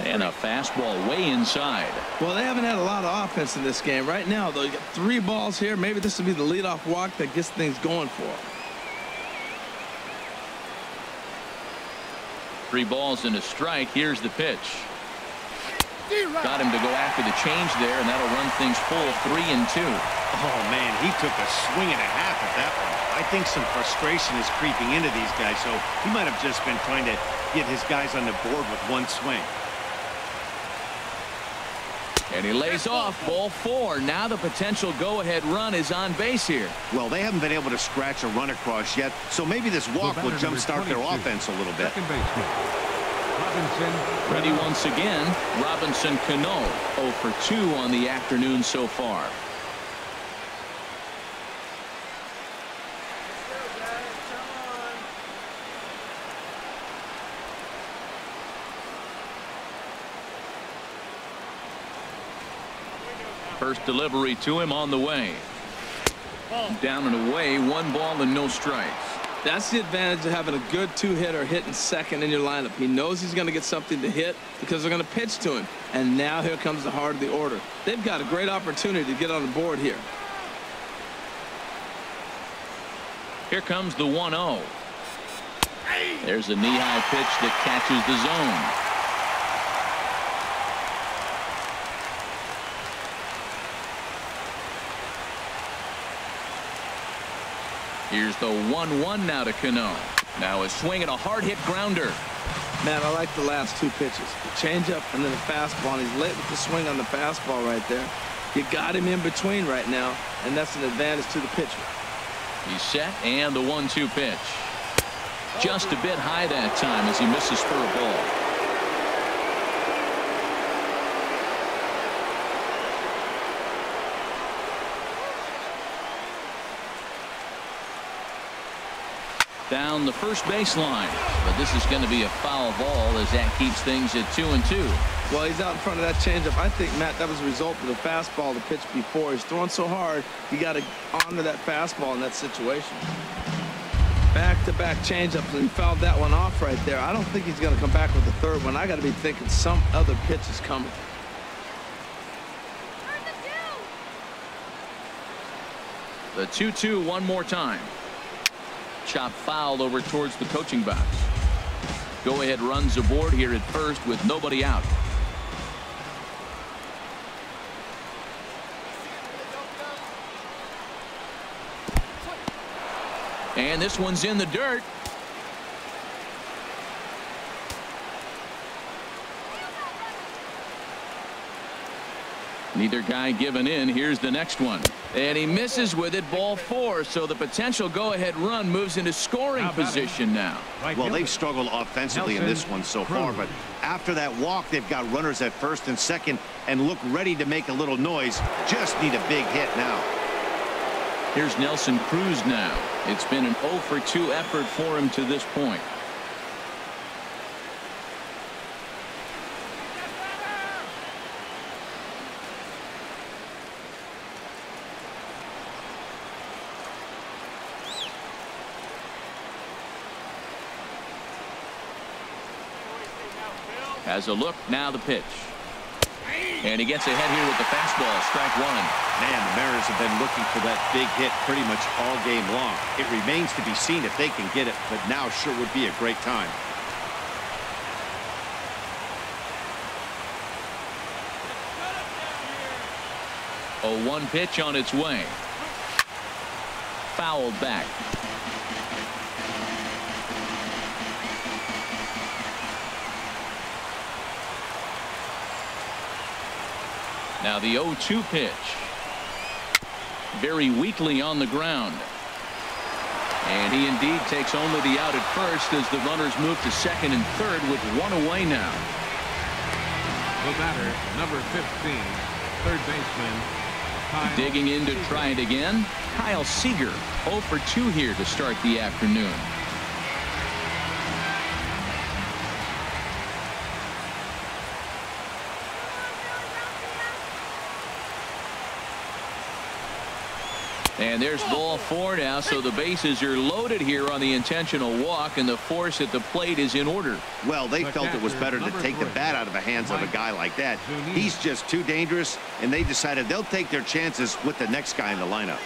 And a fastball way inside. Well, they haven't had a lot of offense in this game. Right now, though, you got 3 balls here. Maybe this will be the leadoff walk that gets things going for them. 3 balls and a strike. Here's the pitch. Got him to go after the change there, and that'll run things full 3-2. Oh, man, he took a swing and a half at that one. I think some frustration is creeping into these guys, so he might have just been trying to get his guys on the board with one swing. And he lays off, ball 4. Now the potential go-ahead run is on base here. Well, they haven't been able to scratch a run across yet, so maybe this walk will jumpstart their offense a little bit. Ready once again, Robinson Cano, 0 for 2 on the afternoon so far. First delivery to him on the way. Down and away, 1 ball and no strikes. That's the advantage of having a good 2-hitter hitting second in your lineup. He knows he's going to get something to hit because they're going to pitch to him. And now here comes the heart of the order. They've got a great opportunity to get on the board here. Here comes the 1-0. There's a knee-high pitch that catches the zone. Here's the 1-1 now to Cano. Now a swing and a hard-hit grounder. Man, I like the last 2 pitches. The changeup and then the fastball. And he's late with the swing on the fastball right there. You got him in between right now, and that's an advantage to the pitcher. He's set, and the 1-2 pitch. Just a bit high that time as he misses for a ball. Down the first baseline, but this is going to be a foul ball as that keeps things at 2-2. Well, he's out in front of that changeup. I think, Matt, that was a result of the fastball the pitch before. He's throwing so hard, you got to honor that fastball in that situation. Back-to-back changeups, and he fouled that one off right there. I don't think he's going to come back with the third one. I got to be thinking some other pitch is coming. The 2-2 one more time. Chop foul over towards the coaching box. Go ahead runs aboard here at first with nobody out. And this one's in the dirt. Neither guy giving in. Here's the next one. And he misses with it, ball 4. So the potential go-ahead run moves into scoring position now. Well, they've struggled offensively in this one so far, but after that walk, they've got runners at first and second and look ready to make a little noise. Just need a big hit now. Here's Nelson Cruz now. It's been an 0 for 2 effort for him to this point. Has a look, now the pitch. And he gets ahead here with the fastball, strike 1. Man, the Mariners have been looking for that big hit pretty much all game long. It remains to be seen if they can get it, but now sure would be a great time. A 1 pitch on its way. Fouled back. Now the 0-2 pitch. Very weakly on the ground. And he indeed takes only the out at first as the runners move to second and third with 1 away now. The batter, number 15, third baseman. Digging in to try it again. Kyle Seager, 0 for 2 here to start the afternoon. And there's ball 4 now, so the bases are loaded here on the intentional walk, and the force at the plate is in order. Well, they felt it was better to take the bat out of the hands of a guy like that. He's just too dangerous, and they decided they'll take their chances with the next guy in the lineup.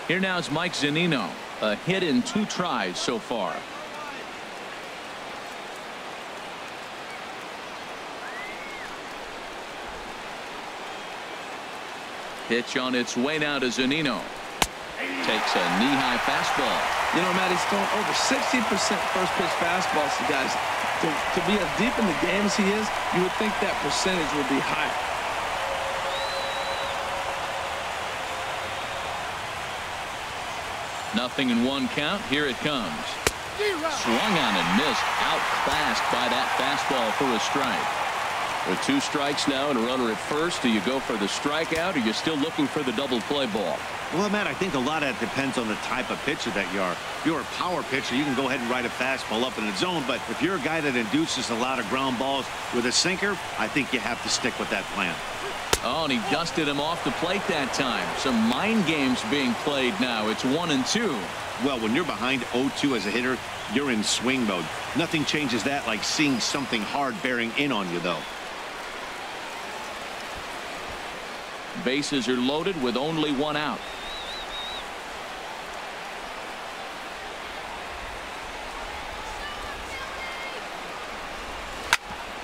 Here now is Mike Zunino, a hit in 2 tries so far. Pitch on its way now to Zunino. Takes a knee-high fastball. You know, Matt, he's throwing over 60% first pitch fastballs to guys. To be as deep in the game as he is, you would think that percentage would be higher. Nothing in 1 count. Here it comes. Swung on and missed. Outclassed by that fastball for a strike. With 2 strikes now and a runner at first, do you go for the strikeout, or you're still looking for the double play ball? Well, Matt, I think a lot of that depends on the type of pitcher that you are. If you're a power pitcher, you can go ahead and ride a fastball up in the zone. But if you're a guy that induces a lot of ground balls with a sinker, I think you have to stick with that plan. Oh, and he dusted him off the plate that time. Some mind games being played now. It's 1-2. Well, when you're behind 0-2 as a hitter, you're in swing mode. Nothing changes that like seeing something hard bearing in on you, though. Bases are loaded with only 1 out.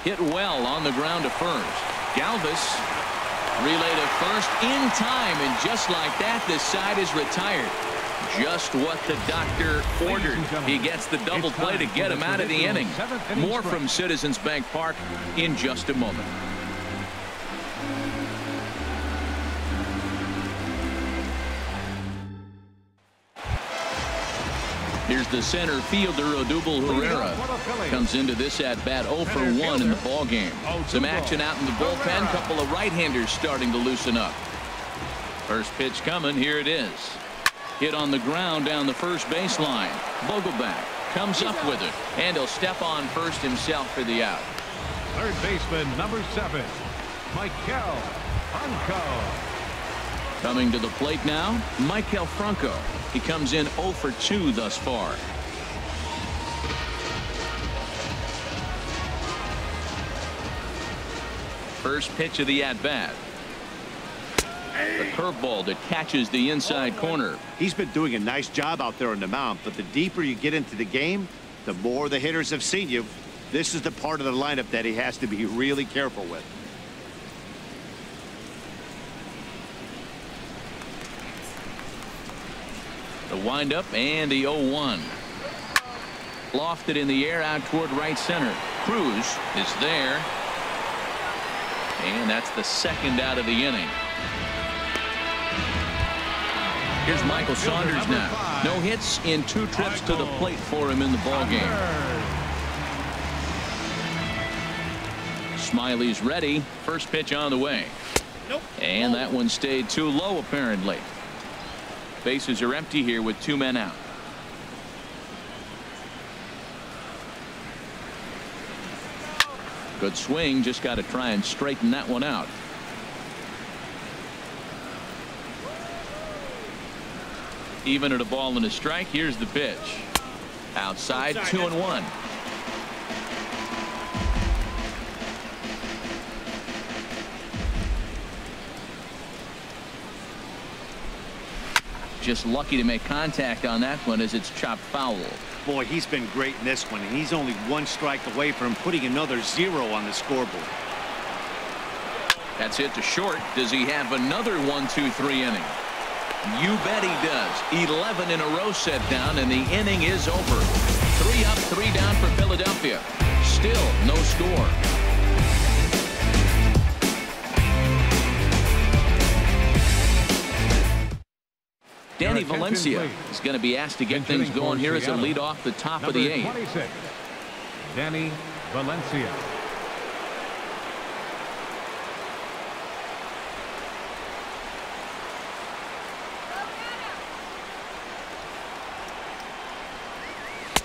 Hit well on the ground to first. Galvis relay to first in time, and just like that, this side is retired. Just what the doctor ordered. He gets the double play to get him out of the inning. More from Citizens Bank Park in just a moment. Here's the center fielder, Odubel Herrera. Comes into this at bat 0 for 1 in the ball game. Some action out in the bullpen. Couple of right-handers starting to loosen up. First pitch coming. Here it is. Hit on the ground down the first baseline. Vogelback comes up with it, and he'll step on first himself for the out. Third baseman, number 7, Michael Franco. Coming to the plate now, Michael Franco. He comes in 0 for 2 thus far. First pitch of the at-bat. The curveball that catches the inside corner. He's been doing a nice job out there on the mound, but the deeper you get into the game, the more the hitters have seen you. This is the part of the lineup that he has to be really careful with. The windup and the 0-1. Lofted in the air out toward right center. Cruz is there. And that's the second out of the inning. Here's Michael Saunders now. No hits in 2 trips to the plate for him in the ballgame. Smiley's ready. First pitch on the way. And that one stayed too low apparently. Bases are empty here with 2 men out. Good swing. Just got to try and straighten that one out. Even at a ball and a strike. Here's the pitch. Outside, 2-1. Just lucky to make contact on that one as it's chopped foul. Boy, he's been great in this one, and he's only 1 strike away from putting another 0 on the scoreboard. That's hit to short. Does he have another 1-2-3 inning? You bet he does. 11 in a row set down, and the inning is over. 3 up, 3 down for Philadelphia. Still no score. Danny Valencia is going to be asked to get things going here as a lead off the top of the 8th. 26, Danny Valencia.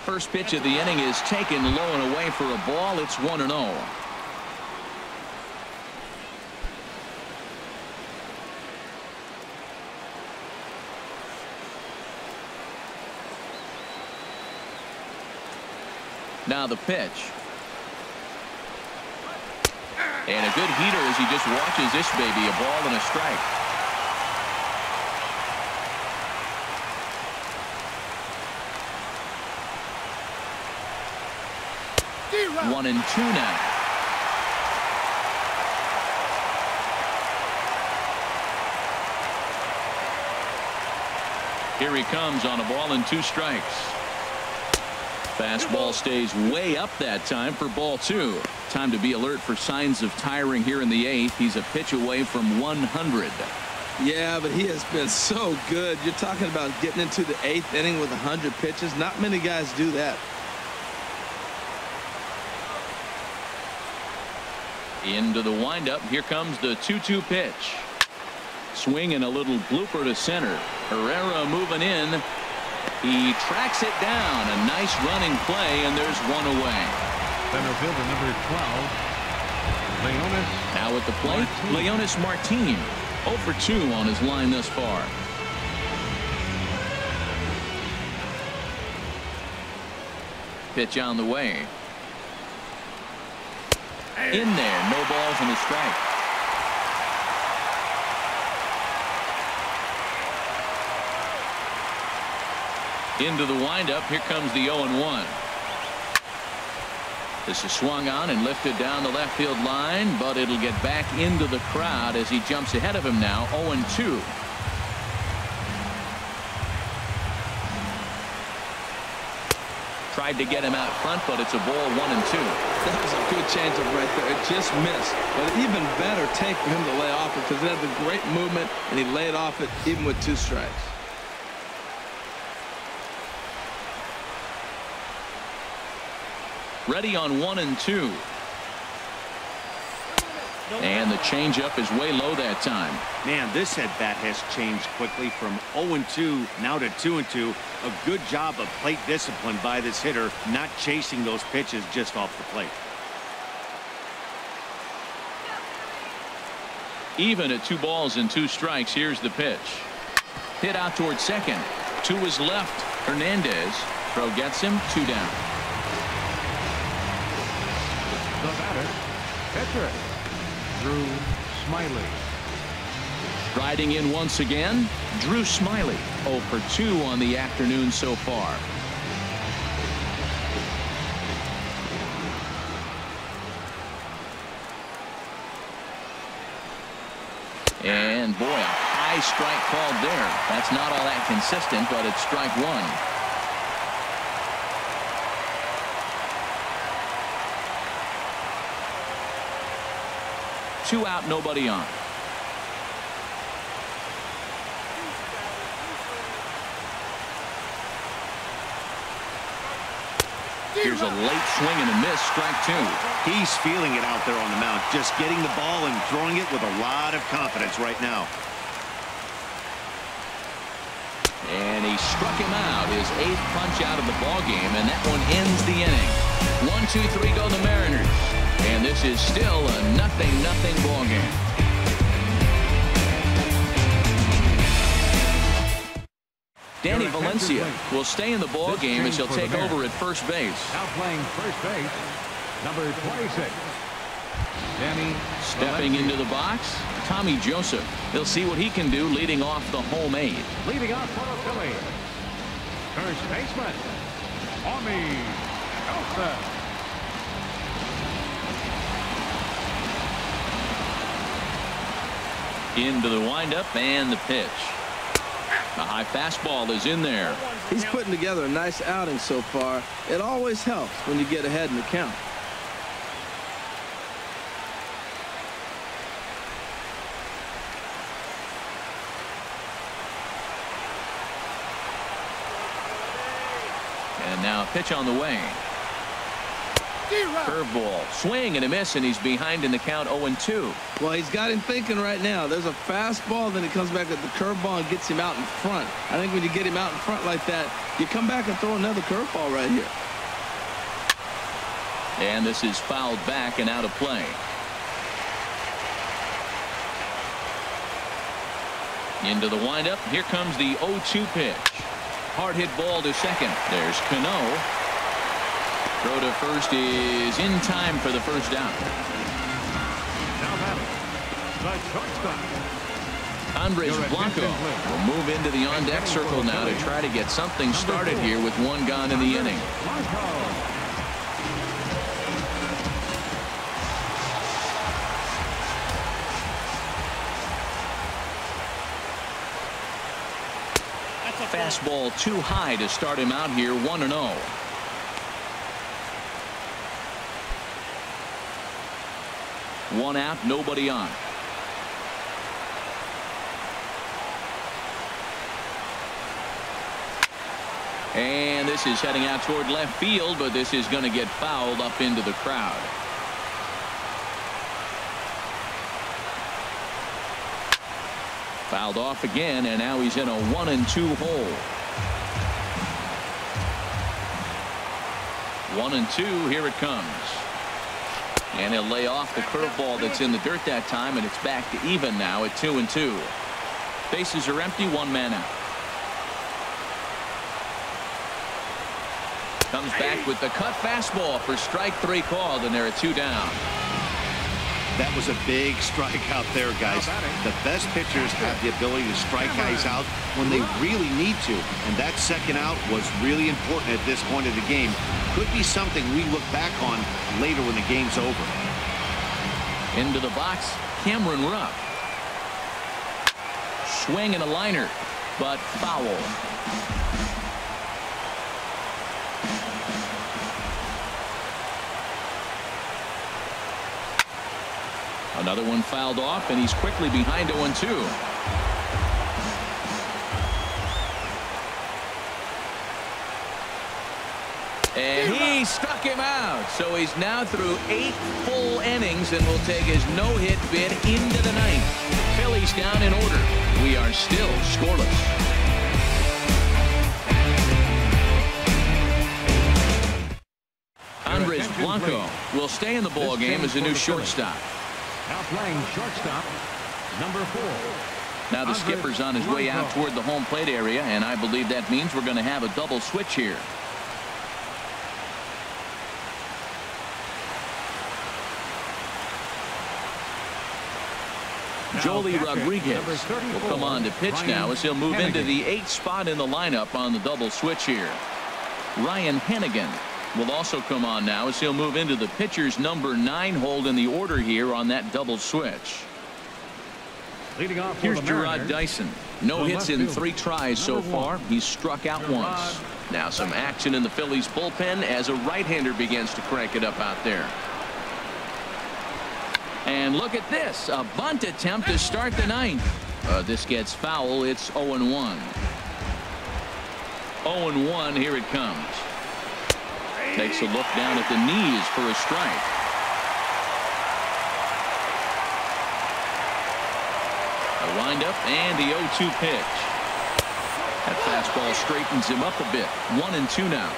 First pitch of the inning is taken low and away for a ball. It's 1-0. Now the pitch. And a good heater as he just watches this baby. A ball and a strike. One and two now. Here he comes on a ball and 2 strikes. Fastball stays way up that time for ball 2. Time to be alert for signs of tiring here in the 8th. He's a pitch away from 100. Yeah, but he has been so good. You're talking about getting into the 8th inning with 100 pitches. Not many guys do that. Into the windup. Here comes the 2-2 pitch. Swing and a little blooper to center. Herrera moving in. He tracks it down. A nice running play, and there's one away. Center fielder number 12, Leonis. Now at the plate, Leonis Martin. 0 for 2 on his line thus far. Pitch on the way. In there, no balls and a strike. Into the windup. Here comes the 0-1. This is swung on and lifted down the left field line, but it'll get back into the crowd as he jumps ahead of him now. 0-2. Tried to get him out front, but it's a ball. 1 and 2. That was a good changeup right there. It just missed. But an even better take for him to lay off it because it had the great movement, and he laid off it even with 2 strikes. Ready on 1 and 2. And the changeup is way low that time. Man, this at bat has changed quickly from 0-2 now to 2-2. A good job of plate discipline by this hitter, not chasing those pitches just off the plate. Even at 2 balls and 2 strikes. Here's the pitch. Hit out towards second. To his left, Hernandez. Throw gets him. 2 down. The batter, pitcher, Drew Smiley. Riding in once again, Drew Smiley. 0 for 2 on the afternoon so far. And boy, a high strike called there. That's not all that consistent, but it's strike 1. 2 out, nobody on. Here's a late swing and a miss, strike 2. He's feeling it out there on the mound, just getting the ball and throwing it with a lot of confidence right now. And he struck him out, his 8th punch out of the ball game, and that one ends the inning. 1, 2, 3 go the Mariners. And this is still a 0-0 ball game. Danny Valencia will stay in the ball game as he'll take over at first base. Now playing first base, number 26, Danny. Stepping into the box, Tommy Joseph. He'll see what he can do leading off the home 8. Leading off for the Phillies, first baseman, Tommy Joseph. Into the windup and the pitch. A high fastball is in there. He's putting together a nice outing so far. It always helps when you get ahead in the count. And now a pitch on the way. Curveball, swing and a miss, and he's behind in the count. 0-2. Well, he's got him thinking right now. There's a fastball, then he comes back at the curveball and gets him out in front. I think when you get him out in front like that, you come back and throw another curveball right here. And this is fouled back and out of play. Into the windup. Here comes the 0-2 pitch. Hard hit ball to second. There's Cano. Throw to first is in time for the first down. Now batting, the shortstop. Andres Blanco will move into the on-deck circle now to try to get something started here with one gone in the inning. Fastball too high to start him out here, 1-0. One out, nobody on. And this is heading out toward left field, but this is going to get fouled up into the crowd. Fouled off again, and now he's in a 1-2 hole. 1-2, here it comes. And he'll lay off the curveball that's in the dirt that time, and it's back to even now at 2-2. Bases are empty, one man out. Comes back with the cut fastball for strike three called, and they're at 2 down. That was a big strike out there, guys. The best pitchers have the ability to strike guys out when they really need to. And that second out was really important at this point of the game. Could be something we look back on later when the game's over. Into the box, Cameron Rupp. Swing and a liner, but foul. Another one fouled off, and he's quickly behind 0-2. And he struck him out. So he's now through 8 full innings and will take his no-hit bid into the ninth. Phillies down in order. We are still scoreless. Andres Blanco will stay in the ball game as a new shortstop. Now playing shortstop, number 4. Now the skipper's on his way out toward the home plate area, and I believe that means we're going to have a double switch here. Joely Rodriguez will come on to pitch now as he'll move into the 8th spot in the lineup on the double switch here. Ryan Hennigan will also come on now as he'll move into the pitcher's number 9 hold in the order here on that double switch. Leading off Here's Gerard Dyson. No hits in 3 tries so far. He's struck out once. Now some action in the Phillies bullpen as a right-hander begins to crank it up out there. And look at this, a bunt attempt to start the 9th. This gets foul. It's 0-1. 0-1. Here it comes. Takes a look down at the knees for a strike. A windup and the 0-2 pitch. That fastball straightens him up a bit. 1-2 now.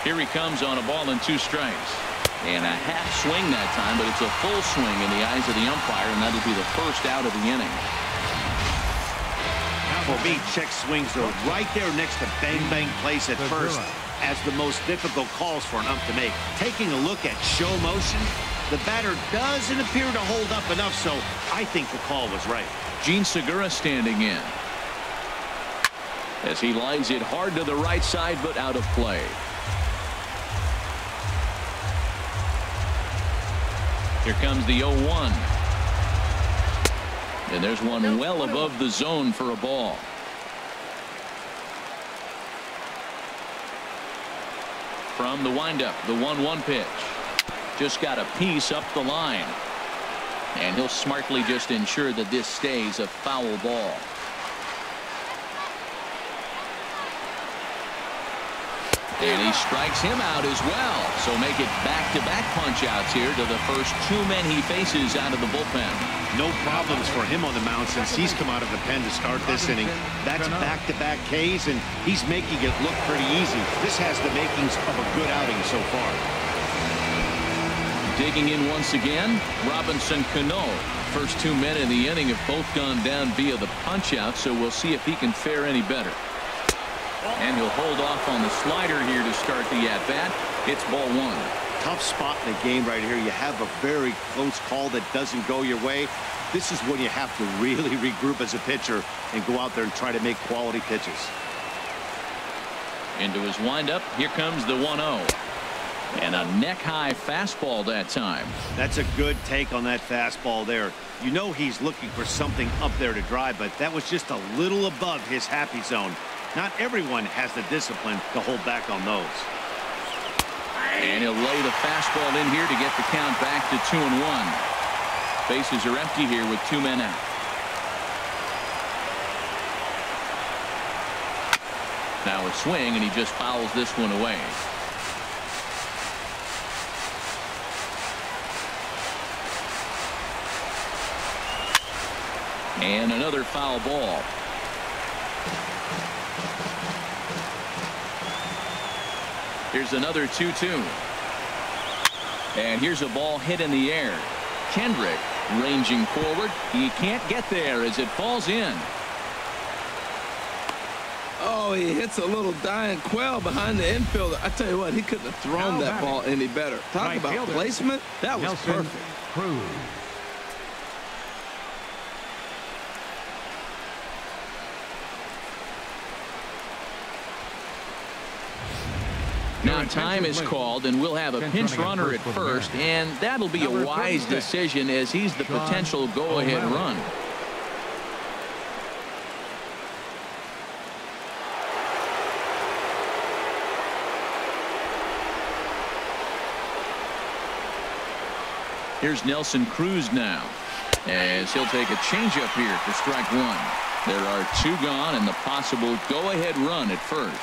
Here he comes on a ball and 2 strikes. And a half swing that time, but it's a full swing in the eyes of the umpire, and that'll be the first out of the inning. For me, check swings are right there next to bang-bang plays at first as the most difficult calls for an ump to make. Taking a look at show motion, the batter doesn't appear to hold up enough, so I think the call was right. Gene Segura standing in as he lines it hard to the right side, but out of play. Here comes the 0-1. And there's one well above the zone for a ball. From the windup, the 1-1 pitch. Just got a piece up the line. And he'll smartly just ensure that this stays a foul ball. And he strikes him out as well. So make it back-to-back punch-outs here to the first 2 men he faces out of the bullpen. No problems for him on the mound since he's come out of the pen to start this inning. That's back-to-back Ks, and he's making it look pretty easy. This has the makings of a good outing so far. Digging in once again, Robinson Cano. First 2 men in the inning have both gone down via the punch-out, so we'll see if he can fare any better. And he'll hold off on the slider here to start the at-bat. It's ball one. Tough spot in the game right here. You have a very close call that doesn't go your way. This is when you have to really regroup as a pitcher and go out there and try to make quality pitches. Into his windup. Here comes the 1-0. And a neck-high fastball that time. That's a good take on that fastball there. You know he's looking for something up there to drive, but that was just a little above his happy zone. Not everyone has the discipline to hold back on those. And he'll lay the fastball in here to get the count back to 2-1. Bases are empty here with 2 men out. Now a swing, and he just fouls this one away. And another foul ball. Here's another 2-2. And here's a ball hit in the air. Kendrick ranging forward. He can't get there as it falls in. Oh, he hits a little dying quail behind the infielder. I tell you what, he couldn't have thrown that ball any better. Talk about placement. That was perfect. Cruz. Now time is called, and we'll have a pinch runner at first, and that'll be a wise decision as he's the potential go-ahead run. Here's Nelson Cruz now, as he'll take a changeup here for strike one. There are 2 gone and the possible go-ahead run at first.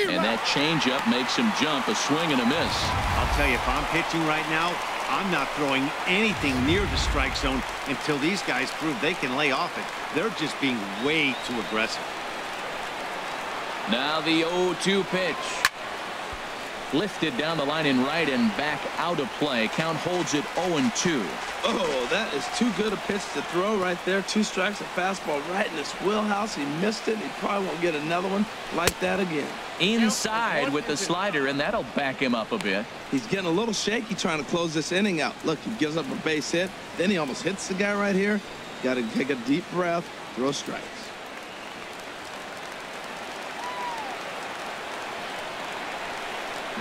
And that changeup makes him jump. A swing and a miss. I'll tell you, if I'm pitching right now, I'm not throwing anything near the strike zone until these guys prove they can lay off it. They're just being way too aggressive. Now the 0-2 pitch. Lifted down the line in right and back out of play. Count holds it 0-2. Oh, that is too good a pitch to throw right there. 2 strikes, a fastball right in his wheelhouse. He missed it. He probably won't get another one like that again. Inside with the slider, and that'll back him up a bit. He's getting a little shaky trying to close this inning out. Look, he gives up a base hit. Then he almost hits the guy right here. Got to take a deep breath, throw strikes.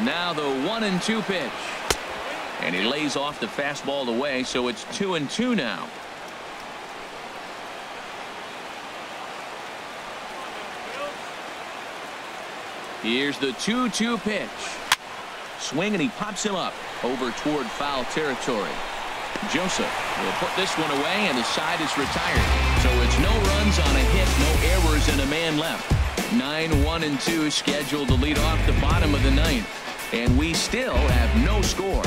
Now the 1-2 pitch. And he lays off the fastball away, so it's 2-2 now. Here's the 2-2 pitch. Swing, and he pops him up over toward foul territory. Joseph will put this one away, and the side is retired. So it's no runs on a hit, no errors, and a man left. 9-1-2 scheduled to lead off the bottom of the 9th. And we still have no score.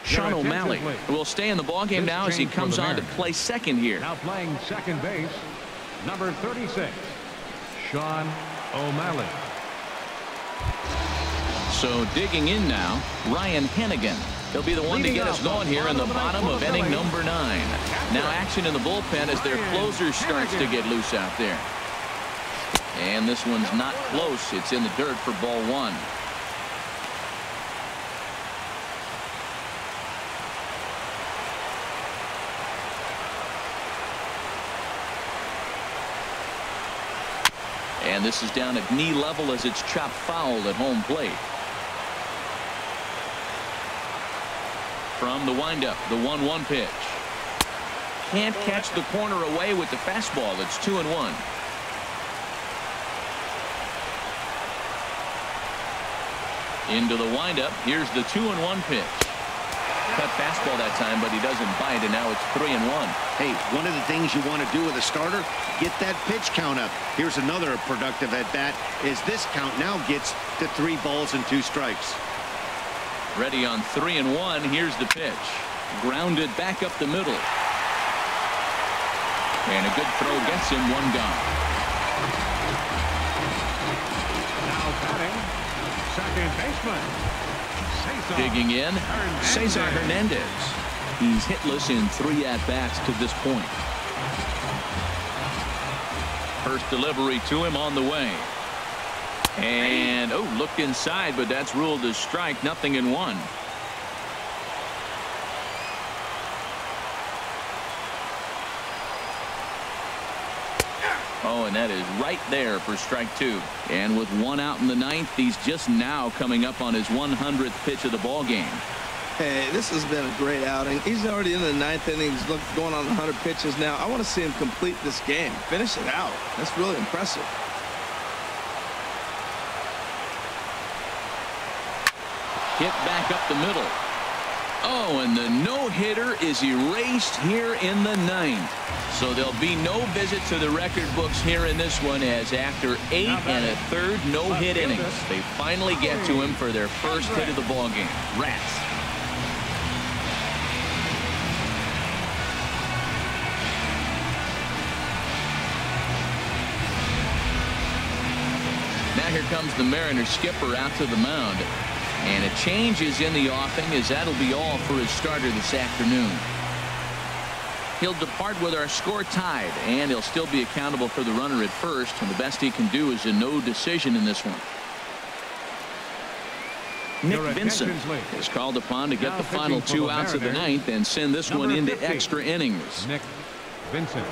Sean O'Malley will stay in the ballgame now as he comes on to play second here. Now playing second base, number 36, Sean O'Malley. So digging in now, Ryan Hennigan. He'll be the one to get us going here in the bottom of inning number 9. Now action in the bullpen as their closer starts to get loose out there. And this one's not close. It's in the dirt for ball 1. And this is down at knee level as it's chopped foul at home plate. From the windup, the 1-1 pitch. Can't catch the corner away with the fastball. It's 2-1. Into the windup. Here's the 2-1 pitch. Cut fastball that time, but he doesn't bite, and now it's 3-1. Hey, one of the things you want to do with a starter, get that pitch count up. Here's another productive at bat, is this count now gets to 3 balls and 2 strikes. Ready on 3-1. Here's the pitch. Grounded back up the middle. And a good throw gets him 1 gone. second baseman. Digging in, Cesar Hernandez. He's hitless in 3 at-bats to this point. First delivery to him on the way. And, oh, looked inside, but that's ruled as strike. 0-1. Oh, and that is right there for strike 2. And with 1 out in the 9th, he's just now coming up on his 100th pitch of the ball game. Hey, this has been a great outing. He's already in the 9th inning. He's going on 100 pitches now. I want to see him complete this game. Finish it out. That's really impressive. Hit back up the middle. Oh, and the no-hitter is erased here in the 9th. So there'll be no visit to the record books here in this one, as after 8 1/3 no-hit innings, they finally get to him for their first hit of the ball game. Rats. Now here comes the Mariners skipper out to the mound. And a change is in the offing, as that'll be all for his starter this afternoon. He'll depart with our score tied, and he'll still be accountable for the runner at first, and the best he can do is a no decision in this one. Nick Vincent is called upon to get the final 2 outs of the 9th and send this one into extra innings. Nick Vincent.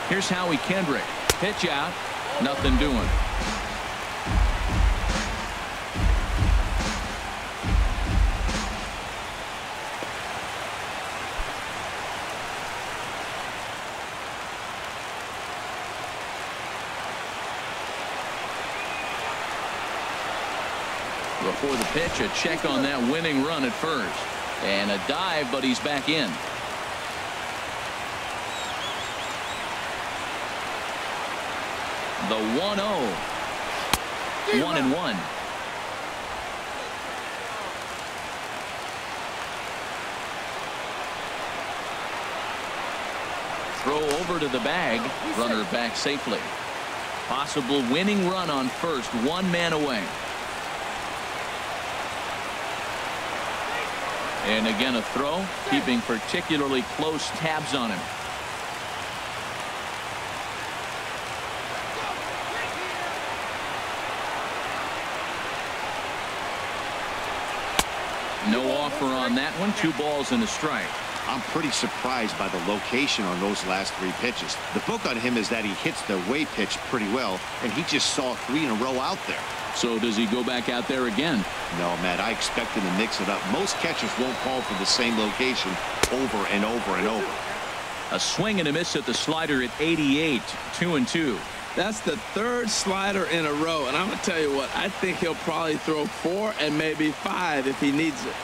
Here's Howie Kendrick. Pitch out. Nothing doing. Before the pitch, a check on that winning run at first. And a dive, but he's back in. The 1-0. 1-1. Throw over to the bag. Runner back safely. Possible winning run on first. 1 man away. And again a throw. Keeping particularly close tabs on him. No offer on that one. 2 balls and a strike. I'm pretty surprised by the location on those last 3 pitches. The book on him is that he hits the Wei pitch pretty well, and he just saw 3 in a row out there. So does he go back out there again? No, Matt, I expect him to mix it up. Most catchers won't call for the same location over and over and over. A swing and a miss at the slider at 88. 2-2. That's the 3rd slider in a row, and I'm going to tell you what, I think he'll probably throw 4 and maybe 5 if he needs it.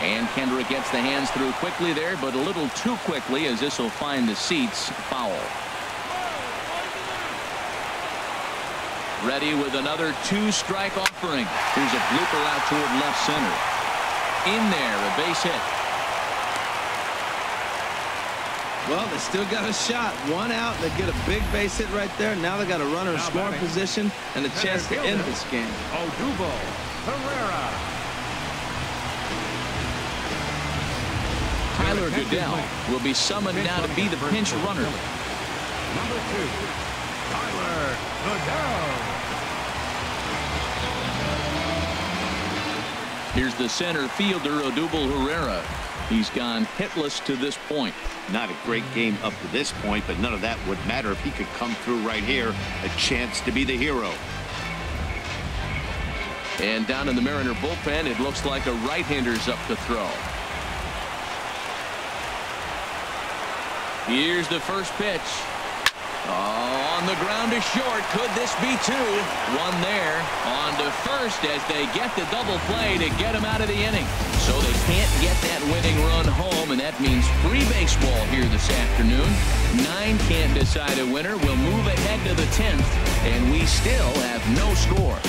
And Kendrick gets the hands through quickly there, but a little too quickly, as this will find the seats. Foul. Ready with another 2-strike offering. Here's a blooper out toward left center. In there, a base hit. Well, they still got a shot. 1 out. They get a big base hit right there. Now they got a runner in scoring position and a chance to end this game. Odubel Herrera. Tyler Goodell will be summoned now to be the pinch runner. Number 2, Tyler Goodell. Here's the center fielder, Odubel Herrera. He's gone hitless to this point. Not a great game up to this point, but none of that would matter if he could come through right here. A chance to be the hero. And down in the Mariner bullpen, it looks like a right-hander's up to throw. Here's the first pitch. On the ground to short. Could this be two? One there. On to first as they get the double play to get him out of the inning. So they can't get that winning run home, and that means free baseball here this afternoon. 9 can't decide a winner. We'll move ahead to the 10th, and we still have no score.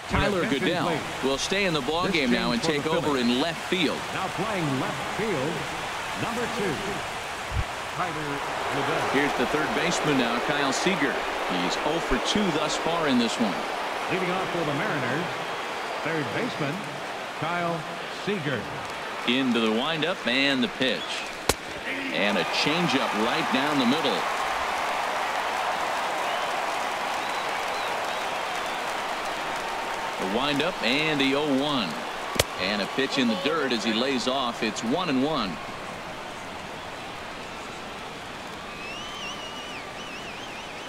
Tyler Goodell will stay in the ballgame now and take over in left field. Now playing left field, number 2. Here's the third baseman now, Kyle Seager. He's 0 for 2 thus far in this one. Leading off for the Mariners, third baseman, Kyle Seager. Into the windup and the pitch. And a changeup right down the middle. The windup and the 0-1. And a pitch in the dirt as he lays off. It's 1-1.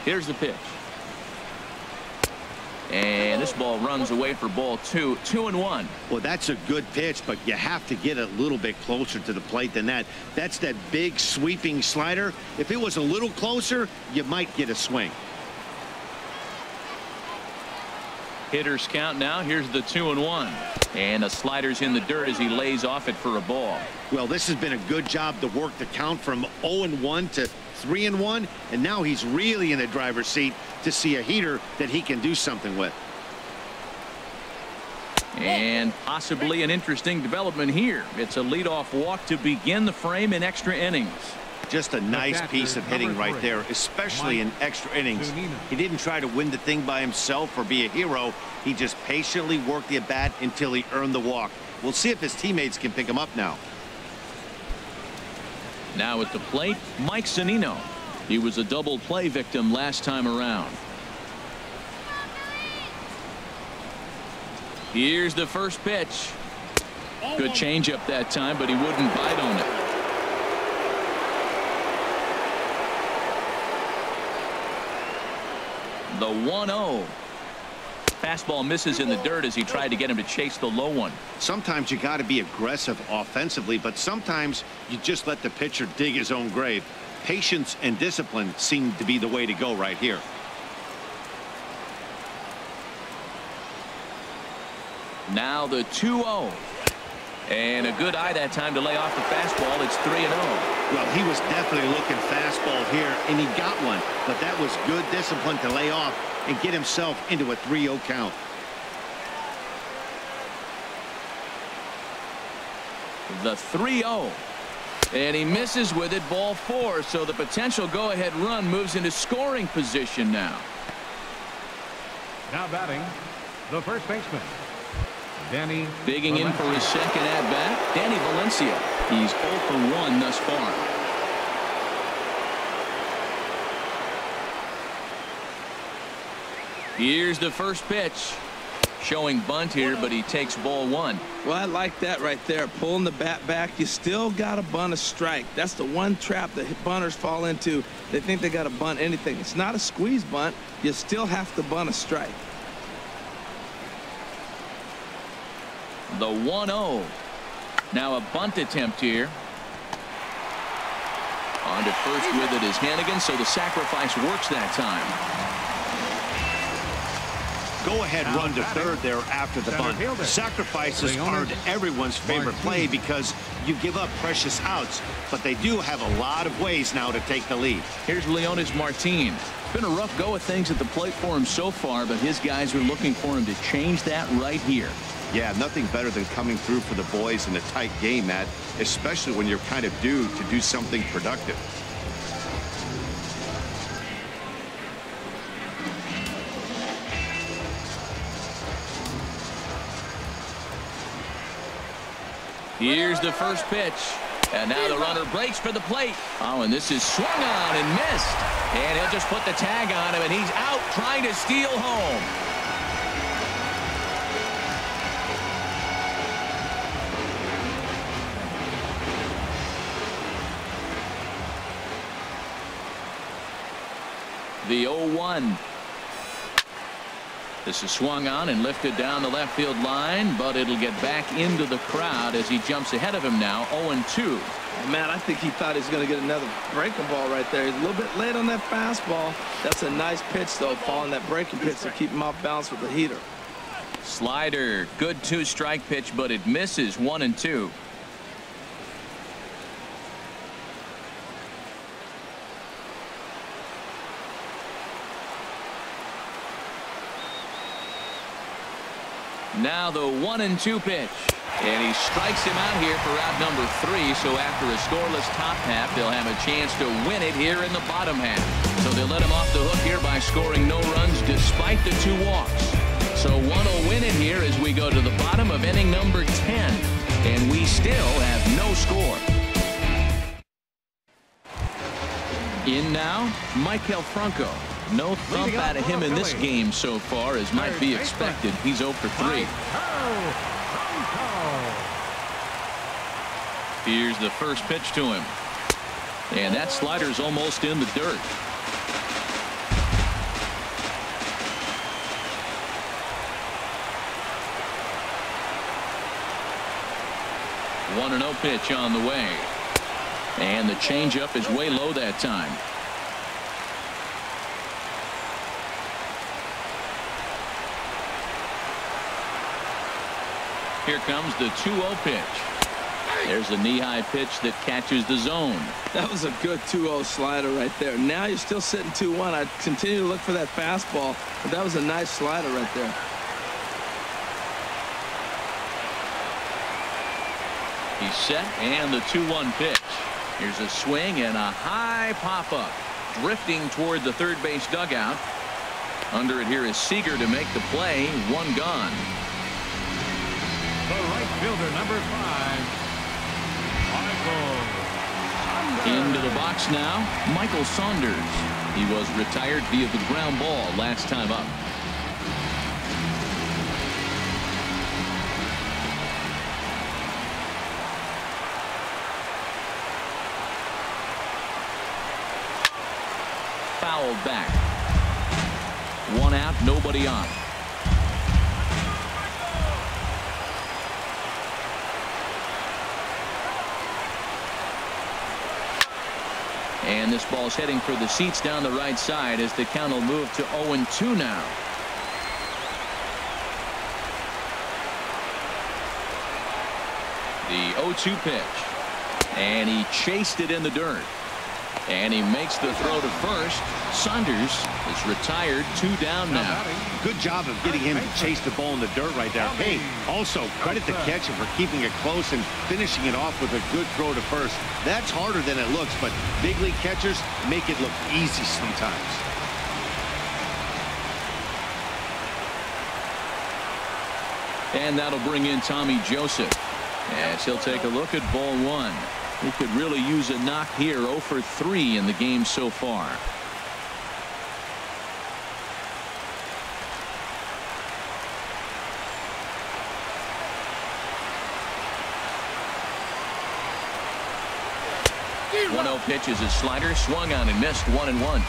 Here's the pitch. And this ball runs away for ball 2. 2-1. Well, that's a good pitch, but you have to get a little bit closer to the plate than that. That's that big sweeping slider. If it was a little closer, you might get a swing. Hitters count now. Here's the 2-1. And the slider's in the dirt as he lays off it for a ball. Well, this has been a good job to work the count from 0-1 to 3-1, and now he's really in the driver's seat to see a heater that he can do something with. And possibly an interesting development here. It's a leadoff walk to begin the frame in extra innings. Just a nice piece of hitting right there, especially in extra innings. He didn't try to win the thing by himself or be a hero. He just patiently worked the at-bat until he earned the walk. We'll see if his teammates can pick him up now. Now at the plate, Mike Zunino. He was a double play victim last time around. Here's the first pitch. Good changeup that time, but he wouldn't bite on it. The 1-0. Fastball misses in the dirt as he tried to get him to chase the low one. Sometimes you got to be aggressive offensively, but sometimes you just let the pitcher dig his own grave. Patience and discipline seem to be the way to go right here. Now the 2-0. And a good eye that time to lay off the fastball. It's 3-0. Well, he was definitely looking fastball here, and he got one. But that was good discipline to lay off and get himself into a 3-0 count. The 3-0. And he misses with it, ball 4. So the potential go-ahead run moves into scoring position now. Now batting, the first baseman, Danny Digging in for his second at-bat, Danny Valencia. He's 0 for 1 thus far. Here's the first pitch. Showing bunt here, but he takes ball 1. Well, I like that right there. Pulling the bat back. You still got to bunt a strike. That's the one trap that bunters fall into. They think they got to bunt anything. It's not a squeeze bunt. You still have to bunt a strike. The 1-0. Now a bunt attempt here. On to first with it is Hannigan, so the sacrifice works that time. Go-ahead run to third there after the bunt. Sacrifices aren't everyone's favorite play because you give up precious outs, but they do have a lot of ways now to take the lead. Here's Leonis Martin. Been a rough go of things at the plate for him so far, but his guys are looking for him to change that right here. Yeah, nothing better than coming through for the boys in a tight game, Matt, especially when you're kind of due to do something productive. Here's the first pitch. And now the runner breaks for the plate. Oh, and this is swung on and missed. And he'll just put the tag on him, and he's out trying to steal home. The 0-1. This is swung on and lifted down the left field line, but it'll get back into the crowd as he jumps ahead of him now. 0-2. Man, I think he thought he was going to get another breaking ball right there. He's a little bit late on that fastball. That's a nice pitch, though, following that breaking pitch to keep him off balance with the heater. Slider, good 2-strike pitch, but it misses. 1-2. Now the 1-2 pitch. And he strikes him out here for out number 3. So after a scoreless top half, they'll have a chance to win it here in the bottom half. So they'll let him off the hook here by scoring no runs despite the 2 walks. So one will win it here as we go to the bottom of inning number 10. And we still have no score. In now, Maikel Franco. No thump out of him in this game so far, as might be expected. He's 0 for 3. Here's the first pitch to him. And that slider's almost in the dirt. One 1-0 pitch on the way. And the changeup is way low that time. Here comes the 2-0 pitch. There's a knee-high pitch that catches the zone. That was a good 2-0 slider right there. Now you're still sitting 2-1. I continue to look for that fastball, but that was a nice slider right there. He's set, and the 2-1 pitch. Here's a swing and a high pop-up. Drifting toward the third base dugout. Under it here is Seager to make the play. 1 gone. The right fielder, number 5, Into the box now, Michael Saunders. He was retired via the ground ball last time up. Fouled back. 1 out, nobody on. And this ball's heading for the seats down the right side as the count will move to 0-2 now. The 0-2 pitch. And he chased it in the dirt. And he makes the throw to first. Saunders is retired. 2 down now. Good job of getting him to chase the ball in the dirt right there. Hey, also credit the catcher for keeping it close and finishing it off with a good throw to first. That's harder than it looks, but big league catchers make it look easy sometimes. And that'll bring in Tommy Joseph as he'll take a look at ball 1. He could really use a knock here. 0 for 3 in the game so far. The 1-0 pitch is a slider, swung on and missed. 1-1.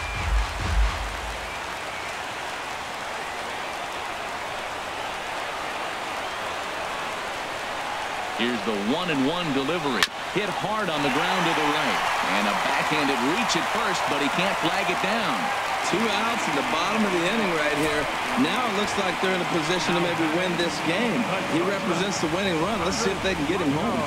Here's the 1-1 delivery. Hit hard on the ground to the right. And a backhanded reach at first, but he can't flag it down. 2 outs in the bottom of the inning right here. Now it looks like they're in a position to maybe win this game. He represents the winning run. Let's see if they can get him home.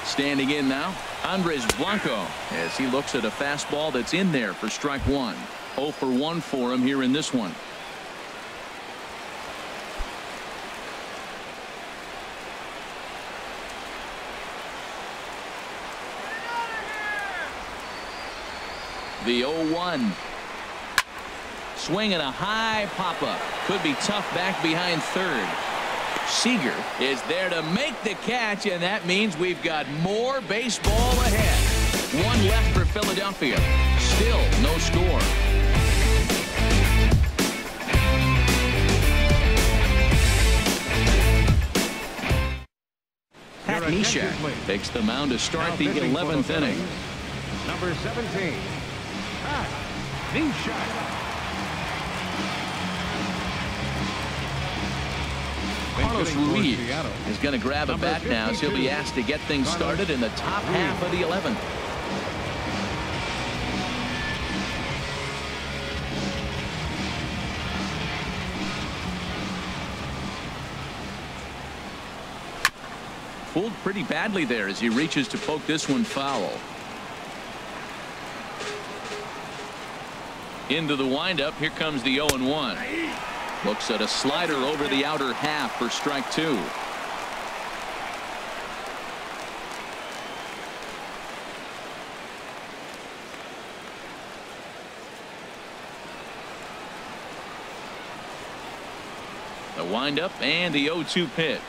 Standing in now, Andres Blanco, as he looks at a fastball that's in there for strike 1. 0 for 1 for him here in this one. The 0-1. Swing and a high pop-up. Could be tough back behind third. Seager is there to make the catch, and that means we've got more baseball ahead. 1 left for Philadelphia. Still no score. Neshek takes the mound to start the 11th inning. Number 17, Neshek. Carlos Ruiz is going to grab a bat now, so he'll be asked to get things started in the top half of the 11th. Fooled pretty badly there as he reaches to poke this one foul. Into the windup. Here comes the 0-1. Looks at a slider over the outer half for strike 2. The windup and the 0-2 pitch.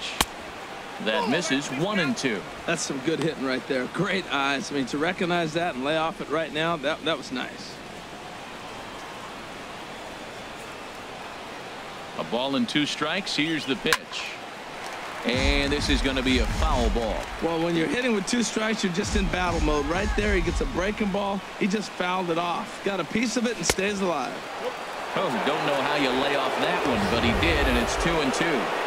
That misses 1-2. That's some good hitting right there. Great eyes. I mean, to recognize that and lay off it right now, that was nice. A ball and 2 strikes. Here's the pitch. And this is going to be a foul ball. Well, when you're hitting with 2 strikes, you're just in battle mode. Right there, he gets a breaking ball. He just fouled it off. Got a piece of it and stays alive. Oh, don't know how you lay off that one, but he did, and it's 2-2.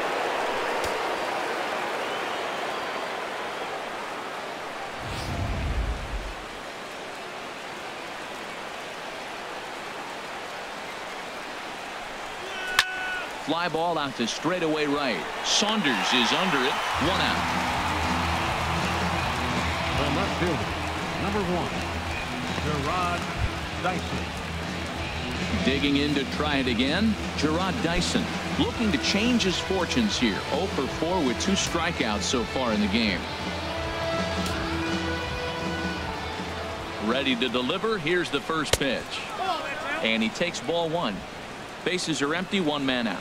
Fly ball out to straightaway right. Saunders is under it. 1 out. The left fielder, number 1, Gerard Dyson. Digging in to try it again. Gerard Dyson looking to change his fortunes here. 0 for 4 with 2 strikeouts so far in the game. Ready to deliver. Here's the first pitch. And he takes ball 1. Bases are empty. 1 man out.